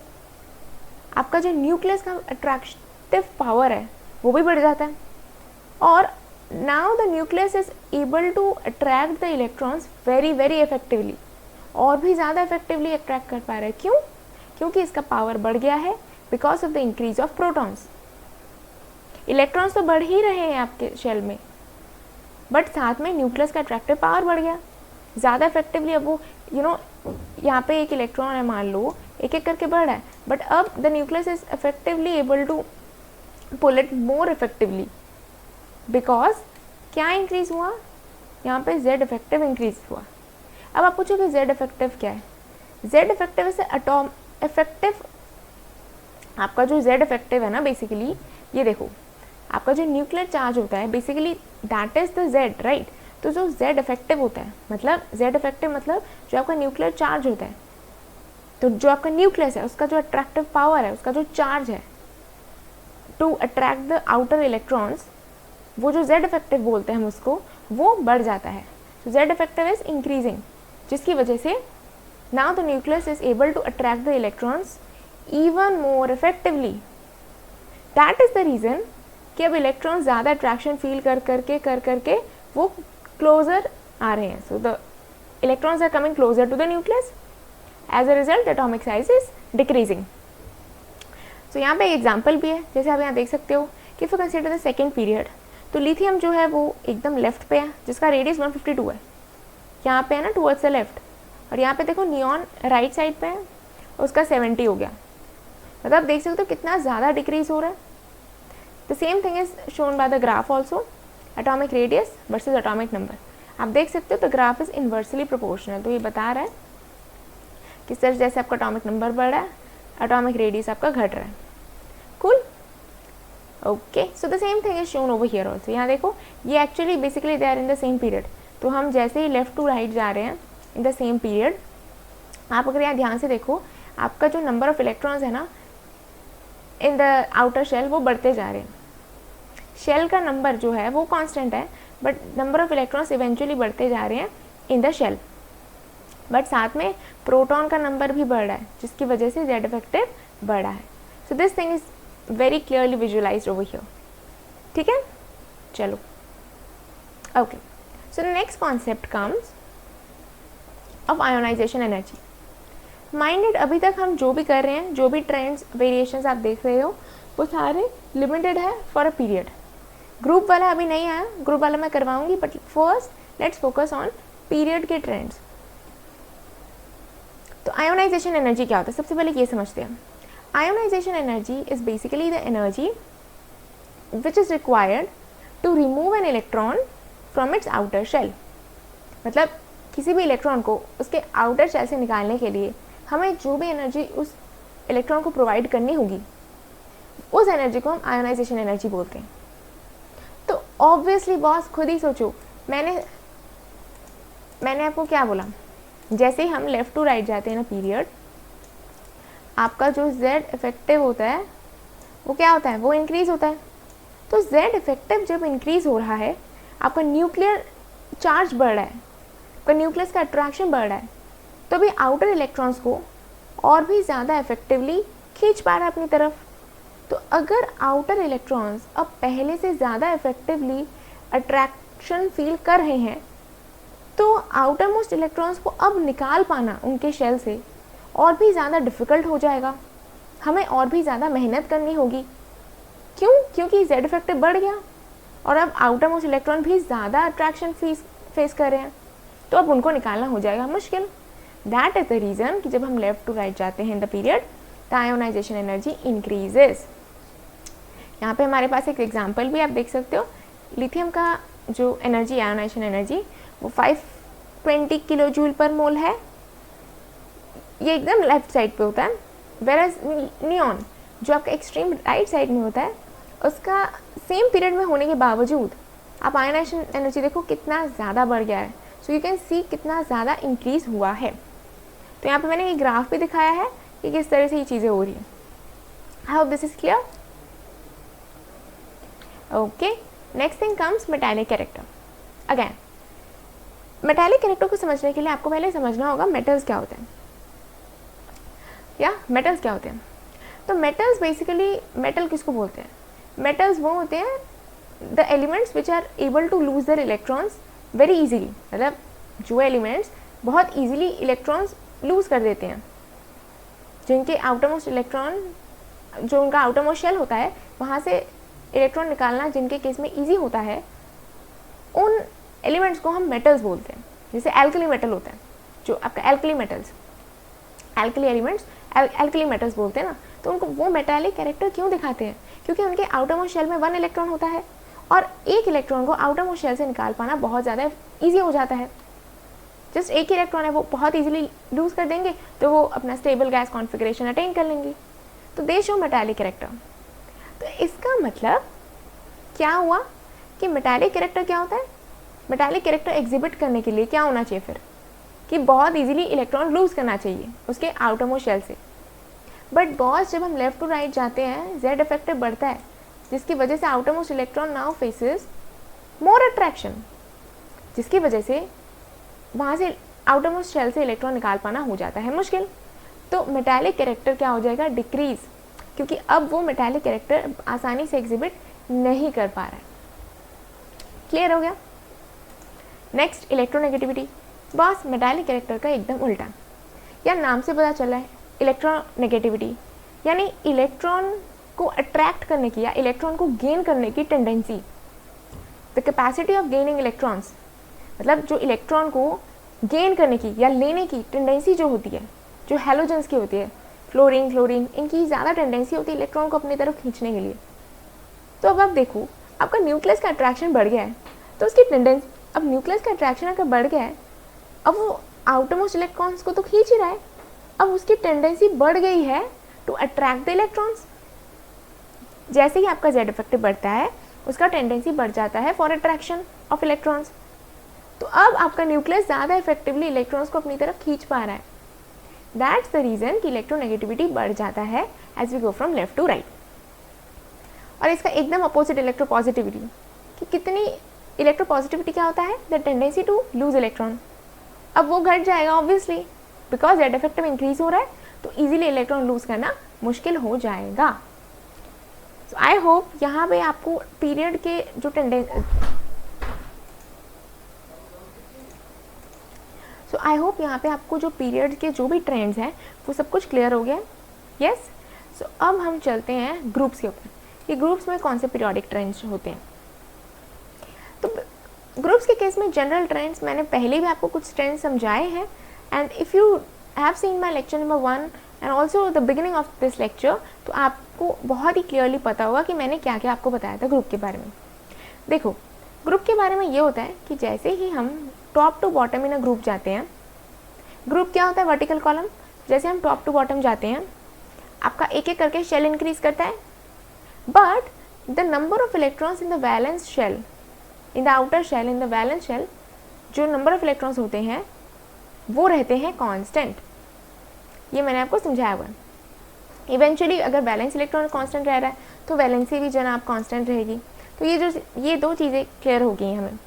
आपका जो न्यूक्लियस का अट्रैक्टिव पावर है वो भी बढ़ जाता है, और now the nucleus is able to attract the electrons very very effectively, और भी ज़्यादा effectively attract कर पा रहा है। क्यों? क्योंकि इसका पावर बढ़ गया है because of the increase of protons। Electrons तो बढ़ ही रहे हैं आपके शेल में, बट साथ में न्यूक्लियस का अट्रैक्टिव पावर बढ़ गया ज़्यादा इफेक्टिवली। अब वो यहाँ पे एक इलेक्ट्रॉन है, मान लो एक एक करके बढ़ रहा है, बट अब the nucleus is effectively able to pull it more effectively, because क्या इंक्रीज हुआ यहाँ पे, जेड इफेक्टिव इंक्रीज हुआ। अब आप पूछोगे जेड इफेक्टिव क्या है? जेड इफेक्टिव से एटॉम इफेक्टिव, आपका जो जेड इफेक्टिव है ना, बेसिकली ये देखो, आपका जो न्यूक्लियर चार्ज होता है basically that is the Z, right? तो जो जेड इफेक्टिव होता है, मतलब जेड इफेक्टिव मतलब जो आपका न्यूक्लियर चार्ज होता है, तो जो आपका न्यूक्लियस है उसका जो अट्रैक्टिव पावर है, उसका जो चार्ज है to attract the outer electrons, वो जो जेड इफेक्टिव बोलते हैं हम उसको, वो बढ़ जाता है। तो जेड इफेक्टिव इज इंक्रीजिंग, जिसकी वजह से now the nucleus is able to attract the electrons even more effectively. That is the reason कि अब इलेक्ट्रॉन्स ज़्यादा अट्रैक्शन फील कर करके वो क्लोजर आ रहे हैं। So the electrons are coming closer to the nucleus, as a result atomic size is decreasing. So यहाँ पे एग्जाम्पल भी है, जैसे आप यहाँ देख सकते हो कि if you consider the second period, तो लिथियम जो है वो एकदम लेफ्ट पे है, जिसका रेडियस 152 है, यहाँ पे है ना टुवर्ड्स द लेफ्ट, और यहाँ पे देखो नियॉन राइट साइड पे है, उसका 70 हो गया। मतलब देख सकते हो कितना ज़्यादा डिक्रीज हो रहा है. The same thing is shown by the graph also. Atomic radius versus atomic number. आप देख सकते हो the graph is inversely proportional. तो ये बता रहा है कि सर जैसे आपका एटॉमिक नंबर बढ़ रहा है, एटॉमिक रेडियस आपका घट रहा है. Cool. Okay, so the same thing is shown over here also. यहाँ देखो ये actually basically they are in the same period. तो हम जैसे ही लेफ्ट टू राइट जा रहे हैं इन द सेम पीरियड, आप अगर यहाँ ध्यान से देखो आपका जो नंबर ऑफ इलेक्ट्रॉन्स है ना इन द आउटर शेल वो बढ़ते जा रहे हैं. शेल का नंबर जो है वो कांस्टेंट है, but number of electrons eventually बढ़ते जा रहे हैं इन द शेल. बट साथ में प्रोटॉन का नंबर भी बढ़ रहा है, जिसकी वजह से जेड इफेक्टिव बढ़ा है. So this thing is very clearly visualised over here. ठीक है, चलो. Okay, so the next concept comes of ionisation energy. Minded, अभी तक हम जो भी कर रहे हैं, जो भी ट्रेंड्स वेरिएशंस आप देख रहे हो, वो सारे लिमिटेड है फॉर अ पीरियड. ग्रुप वाला अभी नहीं आया, ग्रुप वाला मैं करवाऊंगी, but first let's focus on period के ट्रेंड्स. तो आयोनाइजेशन एनर्जी क्या होता है, सबसे पहले ये समझते हैं. Ionisation energy is basically the energy which is required to remove an electron from its outer shell. मतलब किसी भी इलेक्ट्रॉन को उसके आउटर शेल से निकालने के लिए हमें जो भी एनर्जी उस इलेक्ट्रॉन को प्रोवाइड करनी होगी, उस एनर्जी को हम आयोनाइजेशन एनर्जी बोलते हैं. तो ऑब्वियसली बॉस खुद ही सोचो, मैंने आपको क्या बोला, जैसे ही हम लेफ्ट टू राइट जाते हैं ना पीरियड, आपका जो जेड इफेक्टिव होता है वो क्या होता है, वो इंक्रीज होता है. तो जेड इफेक्टिव जब इंक्रीज हो रहा है, आपका न्यूक्लियर चार्ज बढ़ रहा है, आपका न्यूक्लियस का अट्रैक्शन बढ़ रहा है, तो भी आउटर इलेक्ट्रॉन्स को और भी ज़्यादा इफेक्टिवली खींच पा रहा है अपनी तरफ. तो अगर आउटर इलेक्ट्रॉन्स अब पहले से ज़्यादा इफेक्टिवली अट्रैक्शन फील कर रहे हैं, तो आउटर मोस्ट इलेक्ट्रॉन्स को अब निकाल पाना उनके शेल से और भी ज़्यादा डिफ़िकल्ट हो जाएगा. हमें और भी ज़्यादा मेहनत करनी होगी. क्यों? क्योंकि जेड इफेक्टिव बढ़ गया और अब आउटर मोस्ट इलेक्ट्रॉन भी ज़्यादा अट्रैक्शन फेस कर रहे हैं, तो अब उनको निकालना हो जाएगा मुश्किल. दैट इज़ द रीज़न कि जब हम लेफ्ट टू राइट जाते हैं in the period, the ionisation energy increases. यहाँ पे हमारे पास एक एग्जाम्पल भी आप देख सकते हो. लिथियम का जो एनर्जी, आयोनाइजेशन एनर्जी, वो 520 किलो जूल पर मोल है. ये एकदम लेफ्ट साइड पे होता है. वेरएज नियॉन जो आपका एक्सट्रीम राइट साइड में होता है, उसका सेम पीरियड में होने के बावजूद आप आयोनाइजेशन एनर्जी देखो कितना ज़्यादा बढ़ गया है. सो यू कैन सी कितना ज़्यादा इंक्रीज हुआ है. तो यहाँ पे मैंने ये ग्राफ भी दिखाया है कि किस तरह से ये चीज़ें हो रही हैं. आई hope this is clear. Okay, next thing comes metallic character. Again metallic character को समझने के लिए आपको पहले समझना होगा मेटल्स क्या होते हैं, या मेटल्स क्या होते हैं. तो मेटल्स बेसिकली, मेटल किसको बोलते हैं? मेटल्स वो होते हैं the elements which are able to lose their electrons very easily. मतलब जो एलिमेंट्स बहुत इजीली इलेक्ट्रॉन्स लूज कर देते हैं, जिनके आउटर मोस्ट इलेक्ट्रॉन, जो उनका आउटर मोस्ट शेल होता है, वहाँ से इलेक्ट्रॉन निकालना जिनके केस में ईजी होता है, उन एलिमेंट्स को हम मेटल्स बोलते हैं. जैसे एल्कली मेटल होता है, जो आपका alkali metals, alkali elements alkali metals बोलते हैं ना. तो उनको वो मेटालिक कैरेक्टर क्यों दिखाते हैं? क्योंकि उनके आउटर मोस्ट शेल में 1 इलेक्ट्रॉन होता है और एक इलेक्ट्रॉन को आउटर मोस्ट शेल से निकाल पाना बहुत ज़्यादा ईजी हो जाता है. जस्ट एक ही इलेक्ट्रॉन है, वो बहुत ईजिली लूज कर देंगे, तो वो अपना स्टेबल गैस कॉन्फिगरेशन अटेन कर लेंगे. तो दे शो मेटालिक कैरेक्टर. तो इसका मतलब क्या हुआ कि मेटालिक कैरेक्टर क्या होता है? मेटालिक कैरेक्टर एग्जिबिट करने के लिए क्या होना चाहिए फिर? कि बहुत इजीली इलेक्ट्रॉन लूज करना चाहिए उसके आउटर मोस्ट शेल से. बट बॉस जब हम लेफ्ट टू राइट जाते हैं, जेड इफेक्टिव बढ़ता है, जिसकी वजह से outer most electron now faces more attraction, जिसकी वजह से वहाँ से आउटर मोस्ट शेल से इलेक्ट्रॉन निकाल पाना हो जाता है मुश्किल. तो मेटालिक कैरेक्टर क्या हो जाएगा? डिक्रीज, क्योंकि अब वो मेटालिक कैरेक्टर आसानी से एग्जिबिट नहीं कर पा रहा है. क्लियर हो गया? Next, electronegativity. Boss metallic character का एकदम उल्टा, या नाम से पता चला है, इलेक्ट्रोनेगेटिविटी, यानी इलेक्ट्रॉन को अट्रैक्ट करने की या इलेक्ट्रॉन को गेन करने की tendency. The capacity of gaining electrons, मतलब जो इलेक्ट्रॉन को गेन करने की या लेने की टेंडेंसी जो होती है, जो हैलोजेंस की होती है, फ्लोरीन, क्लोरीन, इनकी ज़्यादा टेंडेंसी होती है इलेक्ट्रॉन को अपनी तरफ खींचने के लिए। तो अब आप देखो, आपका न्यूक्लियस का अट्रैक्शन बढ़ गया है, तो उसकी टेंडेंसी, अब न्यूक्लियस का अट्रैक्शन अगर बढ़ गया है, अब वो आउटरमोस्ट इलेक्ट्रॉन्स को तो खींच ही रहा है, अब उसकी टेंडेंसी बढ़ गई है टू अट्रैक्ट द इलेक्ट्रॉन्स। जैसे ही आपका जेड इफेक्टिव बढ़ता है, उसका टेंडेंसी बढ़ जाता है फॉर अट्रैक्शन ऑफ इलेक्ट्रॉन्स। तो अब आपका न्यूक्लियस ज़्यादा इफेक्टिवली इलेक्ट्रॉन्स को अपनी तरफ खींच पा रहा है। दैट्स द रीज़न कि इलेक्ट्रोनेगेटिविटी बढ़ जाता है as we go from left to right. और इसका एकदम अपोजिट इलेक्ट्रोपॉजिटिविटी, कि कितनी इलेक्ट्रोपॉजिटिविटी क्या होता है, the tendency to lose electron. अब वो घट जाएगा obviously, because Z effective increase हो रहा है, तो इजीली इलेक्ट्रॉन लूज करना मुश्किल हो जाएगा। सो आई होप यहाँ पे आपको पीरियड के जो आई होप यहाँ पे आपको जो पीरियड के जो भी ट्रेंड्स हैं वो सब कुछ क्लियर हो गया। यस, सो अब हम चलते हैं ग्रुप्स के ऊपर, ये ग्रुप्स में कौन से पीरियोडिक ट्रेंड्स होते हैं। तो ग्रुप्स के केस में जनरल ट्रेंड्स मैंने पहले भी आपको कुछ ट्रेंड्स समझाए हैं, and if you have seen my lecture number 1 and also the beginning of this lecture, तो आपको बहुत ही क्लियरली पता होगा कि मैंने क्या क्या आपको बताया था ग्रुप के बारे में। देखो, ग्रुप के बारे में ये होता है कि जैसे ही हम top to bottom in a group जाते हैं, ग्रुप क्या होता है, वर्टिकल कॉलम, जैसे हम टॉप टू बॉटम जाते हैं, आपका एक एक करके शेल इंक्रीज करता है, but the number of electrons in the valence shell, in the outer shell, in the valence shell, जो नंबर ऑफ इलेक्ट्रॉन्स होते हैं वो रहते हैं कांस्टेंट। ये मैंने आपको समझाया हुआ। इवेंचुअली अगर वैलेंस इलेक्ट्रॉन कांस्टेंट रह रहा है तो वैलेंसी भी जनाब कांस्टेंट रहेगी। तो ये दो चीज़ें क्लियर हो गई हमें।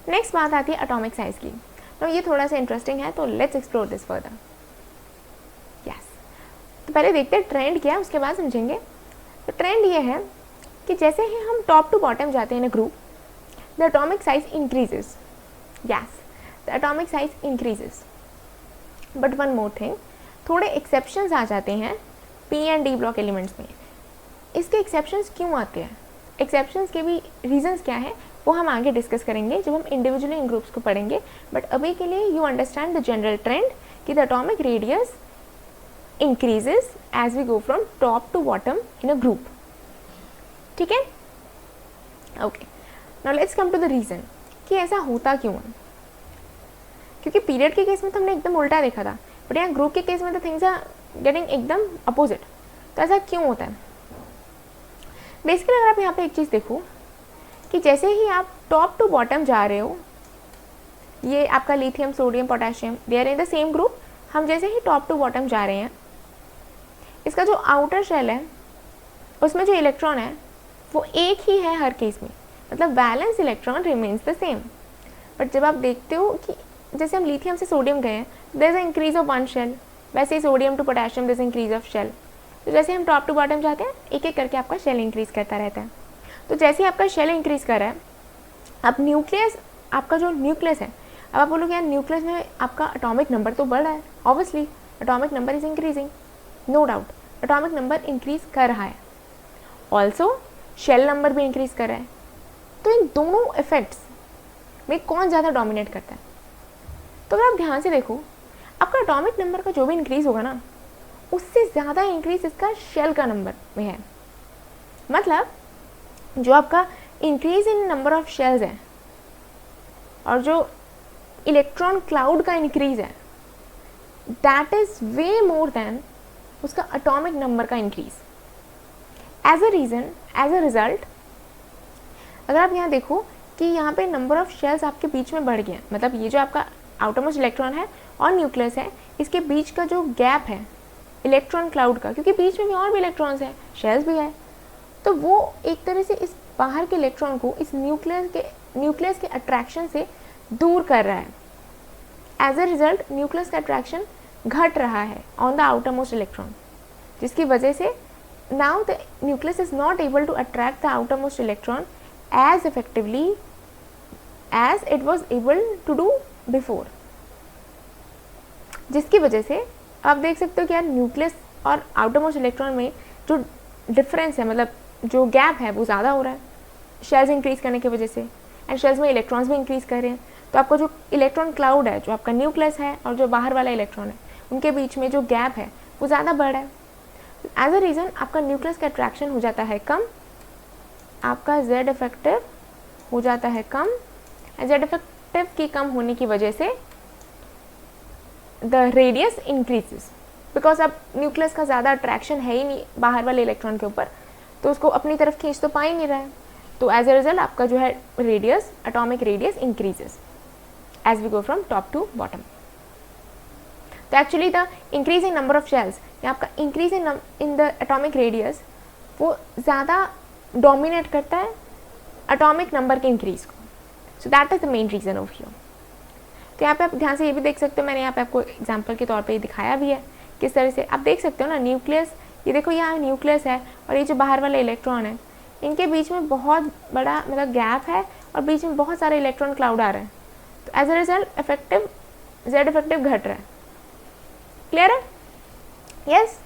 नेक्स्ट बात आती है एटॉमिक साइज की। तो ये थोड़ा सा इंटरेस्टिंग है, तो let's explore this further. Yes, तो पहले देखते हैं ट्रेंड क्या है, उसके बाद समझेंगे। तो ट्रेंड ये है कि जैसे ही हम टॉप टू बॉटम जाते हैं in group, the atomic size increases. Yes, the atomic size increases, but one more thing, थोड़े एक्सेप्शंस आ जाते हैं p and d block elements में। इसके एक्सेप्शंस क्यों आते हैं, एक्सेप्शंस के भी रीजंस क्या हैं, वो हम आगे डिस्कस करेंगे जब हम इंडिविजुअली इन ग्रुप्स को पढ़ेंगे। बट अभी के लिए you understand the general trend कि the atomic radius increases as we go from top to bottom in a group. ठीक है, okay. Now let's come to the reason कि ऐसा होता क्यों है। क्योंकि पीरियड के केस में तो हमने एकदम उल्टा देखा था, बट यहाँ ग्रुप के केस में तो थिंग्स आर गेटिंग एकदम अपोजिट। तो ऐसा क्यों होता है? बेसिकली अगर आप यहाँ पे एक चीज़ देखो कि जैसे ही आप टॉप टू बॉटम जा रहे हो, ये आपका lithium, sodium, potassium, they are in the same group. हम जैसे ही टॉप टू बॉटम जा रहे हैं, इसका जो आउटर शेल है उसमें जो इलेक्ट्रॉन है वो एक ही है हर केस में, मतलब balance electron remains the same. But जब आप देखते हो कि जैसे हम लिथियम से सोडियम गए हैं, there is a increase of one shell, वैसे ही sodium to potassium there is increase of shell. तो जैसे हम टॉप टू बॉटम जाते हैं, एक एक करके आपका शेल इंक्रीज करता रहता है। तो जैसे ही आपका शेल इंक्रीज कर रहा है, अब न्यूक्लियस, आपका जो न्यूक्लियस है, अब आप बोलोगे यार न्यूक्लियस में आपका एटॉमिक नंबर तो बढ़ रहा है, obviously atomic number is increasing, no doubt atomic number increase कर रहा है, ऑल्सो शेल नंबर भी इंक्रीज कर रहा है। तो इन दोनों इफेक्ट्स में कौन ज़्यादा डोमिनेट करता है? तो अगर आप ध्यान से देखो, आपका एटॉमिक नंबर का जो भी इंक्रीज होगा ना, उससे ज़्यादा इंक्रीज इसका शेल का नंबर में है। मतलब जो आपका increase in number of shells है और जो इलेक्ट्रॉन क्लाउड का इंक्रीज है, that is way more than उसका एटॉमिक नंबर का increase. As a reason, as a result, अगर आप यहाँ देखो कि यहाँ पे नंबर ऑफ शेल्स आपके बीच में बढ़ गया, मतलब ये जो आपका आउटरमोस्ट इलेक्ट्रॉन है और न्यूक्लियस है, इसके बीच का जो गैप है इलेक्ट्रॉन क्लाउड का, क्योंकि बीच में भी और भी इलेक्ट्रॉन्स हैं, शेल्स भी है, तो वो एक तरह से इस बाहर के इलेक्ट्रॉन को इस न्यूक्लियस के अट्रैक्शन से दूर कर रहा है। एज अ रिजल्ट न्यूक्लियस का अट्रैक्शन घट रहा है ऑन द आउटरमोस्ट इलेक्ट्रॉन, जिसकी वजह से now the nucleus is not able to attract the outermost electron as effectively as it was able to do before. जिसकी वजह से आप देख सकते हो कि यार न्यूक्लियस और आउटरमोस्ट इलेक्ट्रॉन में जो डिफरेंस है, मतलब जो गैप है, वो ज़्यादा हो रहा है शेल्स इंक्रीज करने की वजह से, एंड शेल्स में इलेक्ट्रॉन्स भी इंक्रीज कर रहे हैं। तो आपका जो इलेक्ट्रॉन क्लाउड है, जो आपका न्यूक्लियस है और जो बाहर वाला इलेक्ट्रॉन है, उनके बीच में जो गैप है वो ज़्यादा बढ़ रहा है। एज अ रीज़न आपका न्यूक्लियस का अट्रैक्शन हो जाता है कम, आपका जेड इफेक्टिव हो जाता है कम। जेड इफेक्टिव की कम होने की वजह से द रेडियस इंक्रीजेस, बिकॉज अब न्यूक्लियस का ज़्यादा अट्रैक्शन है ही नहीं बाहर वाले इलेक्ट्रॉन के ऊपर, तो उसको अपनी तरफ खींच तो पा ही नहीं रहा है। तो एज अ रिजल्ट आपका जो है radius, atomic radius increases as we go from top to bottom. तो actually the increase in number of shells या आपका increase in the atomic radius वो ज़्यादा डोमिनेट करता है एटॉमिक नंबर के इंक्रीज को। So that is the main reason of here. तो यहाँ पे आप ध्यान से ये भी देख सकते हो, मैंने यहाँ पे आपको एग्जाम्पल के तौर पे दिखाया भी है किस तरह से आप देख सकते हो ना। न्यूक्लियस, ये देखो यहाँ न्यूक्लियस है और ये जो बाहर वाले इलेक्ट्रॉन है, इनके बीच में बहुत बड़ा मतलब गैप है और बीच में बहुत सारे इलेक्ट्रॉन क्लाउड आ रहे हैं। तो as a result effective Z effective घट रहा है। क्लियर है? यस,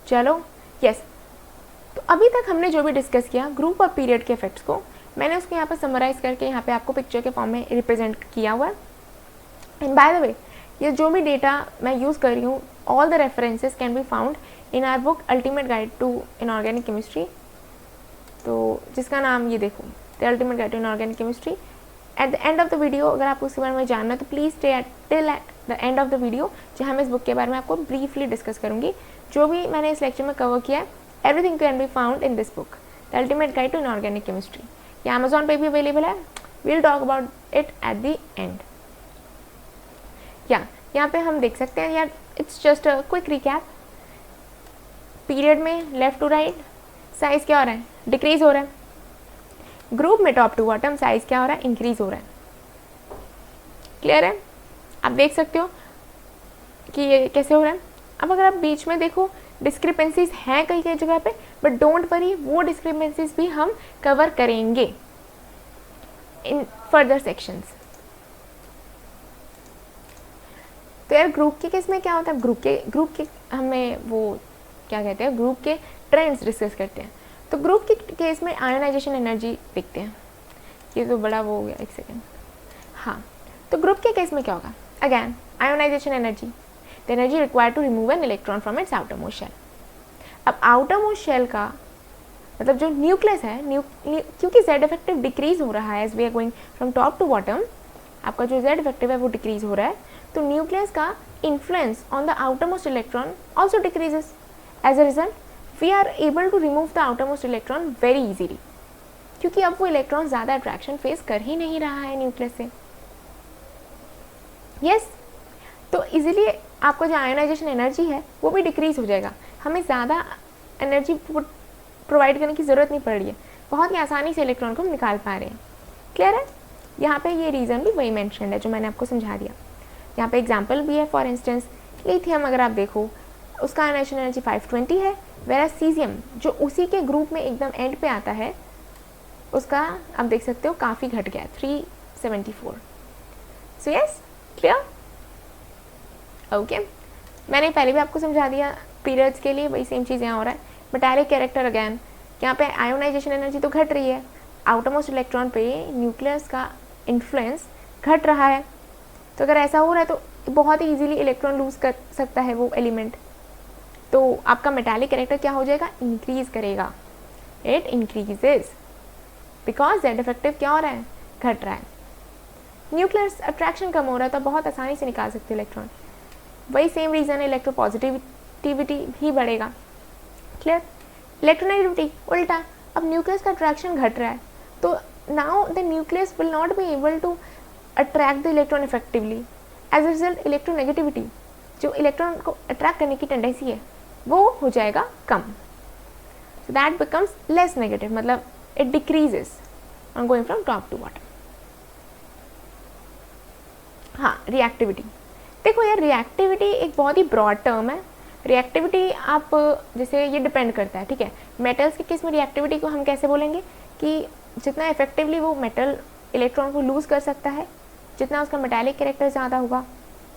चलो यस। तो अभी तक हमने जो भी डिस्कस किया ग्रुप और पीरियड के इफेक्ट्स को, मैंने उसको यहाँ पर समराइज करके यहाँ पे आपको पिक्चर के फॉर्म में रिप्रेजेंट किया हुआ है। एंड बाय द वे, ये जो भी डेटा मैं यूज़ कर रही हूँ, all the references can be found in our book ultimate guide to inorganic chemistry, तो जिसका नाम ये देखो, the ultimate guide to inorganic chemistry. At the end of the video अगर आपको उसके बारे में जानना है तो please stay till at the end of the video, जहाँ मैं इस बुक के बारे में आपको ब्रीफली डिस्कस करूँगी। जो भी मैंने इस लेक्चर में कवर किया है, everything can be found in this book, the ultimate guide to inorganic chemistry. ये अमेजॉन पे भी अवेलेबल है। We'll talk about it at the end. यहाँ पे हम देख सकते हैं यार, it's just a quick recap. Period में लेफ्ट टू राइट साइज क्या हो रहा है? डिक्रीज हो रहा है। ग्रुप में टॉप टू बॉटम साइज क्या हो रहा है? इंक्रीज हो रहा है। क्लियर है? आप देख सकते हो कि ये कैसे हो रहा है। अब अगर आप बीच में देखो, डिस्क्रिपेंसीज हैं कई कई जगह पे, बट डोंट वरी, वो डिस्क्रिपेंसीज भी हम कवर करेंगे इन फर्दर सेक्शंस। तो यार ग्रुप के केस में क्या होता है? ग्रुप के हमें वो क्या कहते हैं, ग्रुप के ट्रेंड्स डिस्कस करते हैं। तो ग्रुप के केस में आयोनाइजेशन एनर्जी देखते हैं। ये तो बड़ा वो हो गया, एक सेकेंड। हाँ, तो ग्रुप के केस में क्या होगा? Again ionisation energy, the energy required to remove an electron from its outermost shell. अब आउटर मोस्ट शेल का मतलब जो न्यूक्लियस है, क्योंकि जेड इफेक्टिव डिक्रीज हो रहा है as we are going from top to bottom, आपका जो जेड इफेक्टिव है वो डिक्रीज हो रहा है, तो न्यूक्लियस का influence on the outermost electron also decreases. As a result we are able to remove the outermost electron very easily, क्योंकि अब वो इलेक्ट्रॉन ज़्यादा अट्रैक्शन फेस कर ही नहीं रहा है न्यूक्लियस से। यस, तो इजीली आपको जो आयोनाइजेशन एनर्जी है वो भी डिक्रीज हो जाएगा। हमें ज़्यादा एनर्जी प्रोवाइड करने की ज़रूरत नहीं पड़ रही है, बहुत ही आसानी से इलेक्ट्रॉन को हम निकाल पा रहे हैं। क्लियर है? यहाँ पे ये रीज़न भी वही मेंशन है जो मैंने आपको समझा दिया। यहाँ पे एग्जांपल भी है। फॉर इंस्टेंस लिथियम अगर आप देखो, उसका आयोनाइजेशन एनर्जी 520 है, वेरा सीजियम जो उसी के ग्रुप में एकदम एंड पे आता है, उसका आप देख सकते हो काफ़ी घट गया, 374। So yes, clear? ओके, मैंने पहले भी आपको समझा दिया, पीरियड्स के लिए वही सेम चीज़ यहाँ हो रहा है। मेटालिक कैरेक्टर अगैन, यहाँ पे आयोनाइजेशन एनर्जी तो घट रही है, आउटर मोस्ट इलेक्ट्रॉन पे न्यूक्लियस का इन्फ्लुएंस घट रहा है। तो अगर ऐसा हो रहा है तो बहुत ही इजीली इलेक्ट्रॉन लूज कर सकता है वो एलिमेंट, तो आपका मेटालिक कैरेक्टर क्या हो जाएगा? इंक्रीज करेगा। It increases because Z effective क्या हो रहा है? घट रहा है। न्यूक्लियस अट्रैक्शन कम हो रहा है तो बहुत आसानी से निकाल सकते हो इलेक्ट्रॉन। वही सेम रीज़न है, इलेक्ट्रोपॉजिटिविटी भी बढ़ेगा। क्लियर? इलेक्ट्रोनेगेटिविटी उल्टा, अब न्यूक्लियस का अट्रैक्शन घट रहा है, तो now the nucleus will not be able to attract the electron effectively. As a result electronegativity, जो इलेक्ट्रॉन को अट्रैक्ट करने की टेंडेंसी है, वो हो जाएगा कम। So that becomes less negative, मतलब it decreases on going from top to bottom. हाँ, रिएक्टिविटी देखो यार, रिएक्टिविटी एक बहुत ही ब्रॉड टर्म है। रिएक्टिविटी आप जैसे ये डिपेंड करता है, ठीक है। मेटल्स के केस में रिएक्टिविटी को हम कैसे बोलेंगे कि जितना इफेक्टिवली वो मेटल इलेक्ट्रॉन को लूज़ कर सकता है, जितना उसका मेटालिक कैरेक्टर ज़्यादा होगा,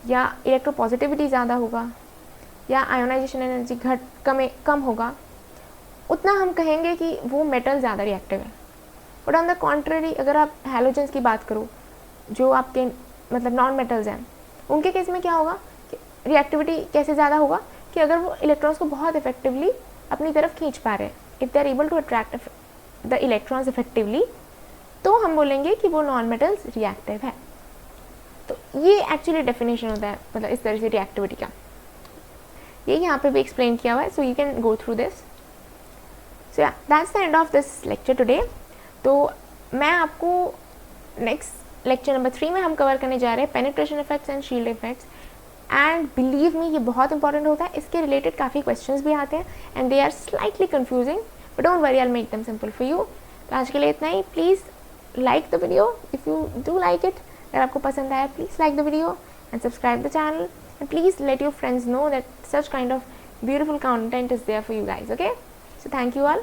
या इलेक्ट्रोपॉजिटिविटी ज़्यादा होगा, या आयोनाइजेशन एनर्जी कम होगा, उतना हम कहेंगे कि वो मेटल ज़्यादा रिएक्टिव है। बट ऑन द कॉन्ट्ररी, अगर आप हैलोजेंस की बात करो, जो आपके मतलब नॉन मेटल्स हैं, उनके केस में क्या होगा कि रिएक्टिविटी कैसे ज़्यादा होगा? कि अगर वो इलेक्ट्रॉन्स को बहुत इफेक्टिवली अपनी तरफ खींच पा रहे हैं, if they are able to attract the electrons effectively, तो हम बोलेंगे कि वो नॉन मेटल्स रिएक्टिव है। तो ये एक्चुअली डेफिनेशन होता है, मतलब इस तरह से रिएक्टिविटी का, ये यहाँ पे भी एक्सप्लेन किया हुआ है, so you can go through this. So yeah that's the end of this lecture today. तो मैं आपको नेक्स्ट लेक्चर नंबर 3 में हम कवर करने जा रहे हैं penetration effects and shield effects, and believe me ये बहुत इंपॉर्टेंट होता है, इसके रिलेटेड काफ़ी क्वेश्चंस भी आते हैं and they are slightly confusing, but don't worry, I will make them simple for you. तो आज के लिए इतना ही। Please like the video if you do like it, अगर आपको पसंद आया please like the video and subscribe the channel, and please let your friends know that such kind of beautiful content is there for you guys. Okay, so thank you all.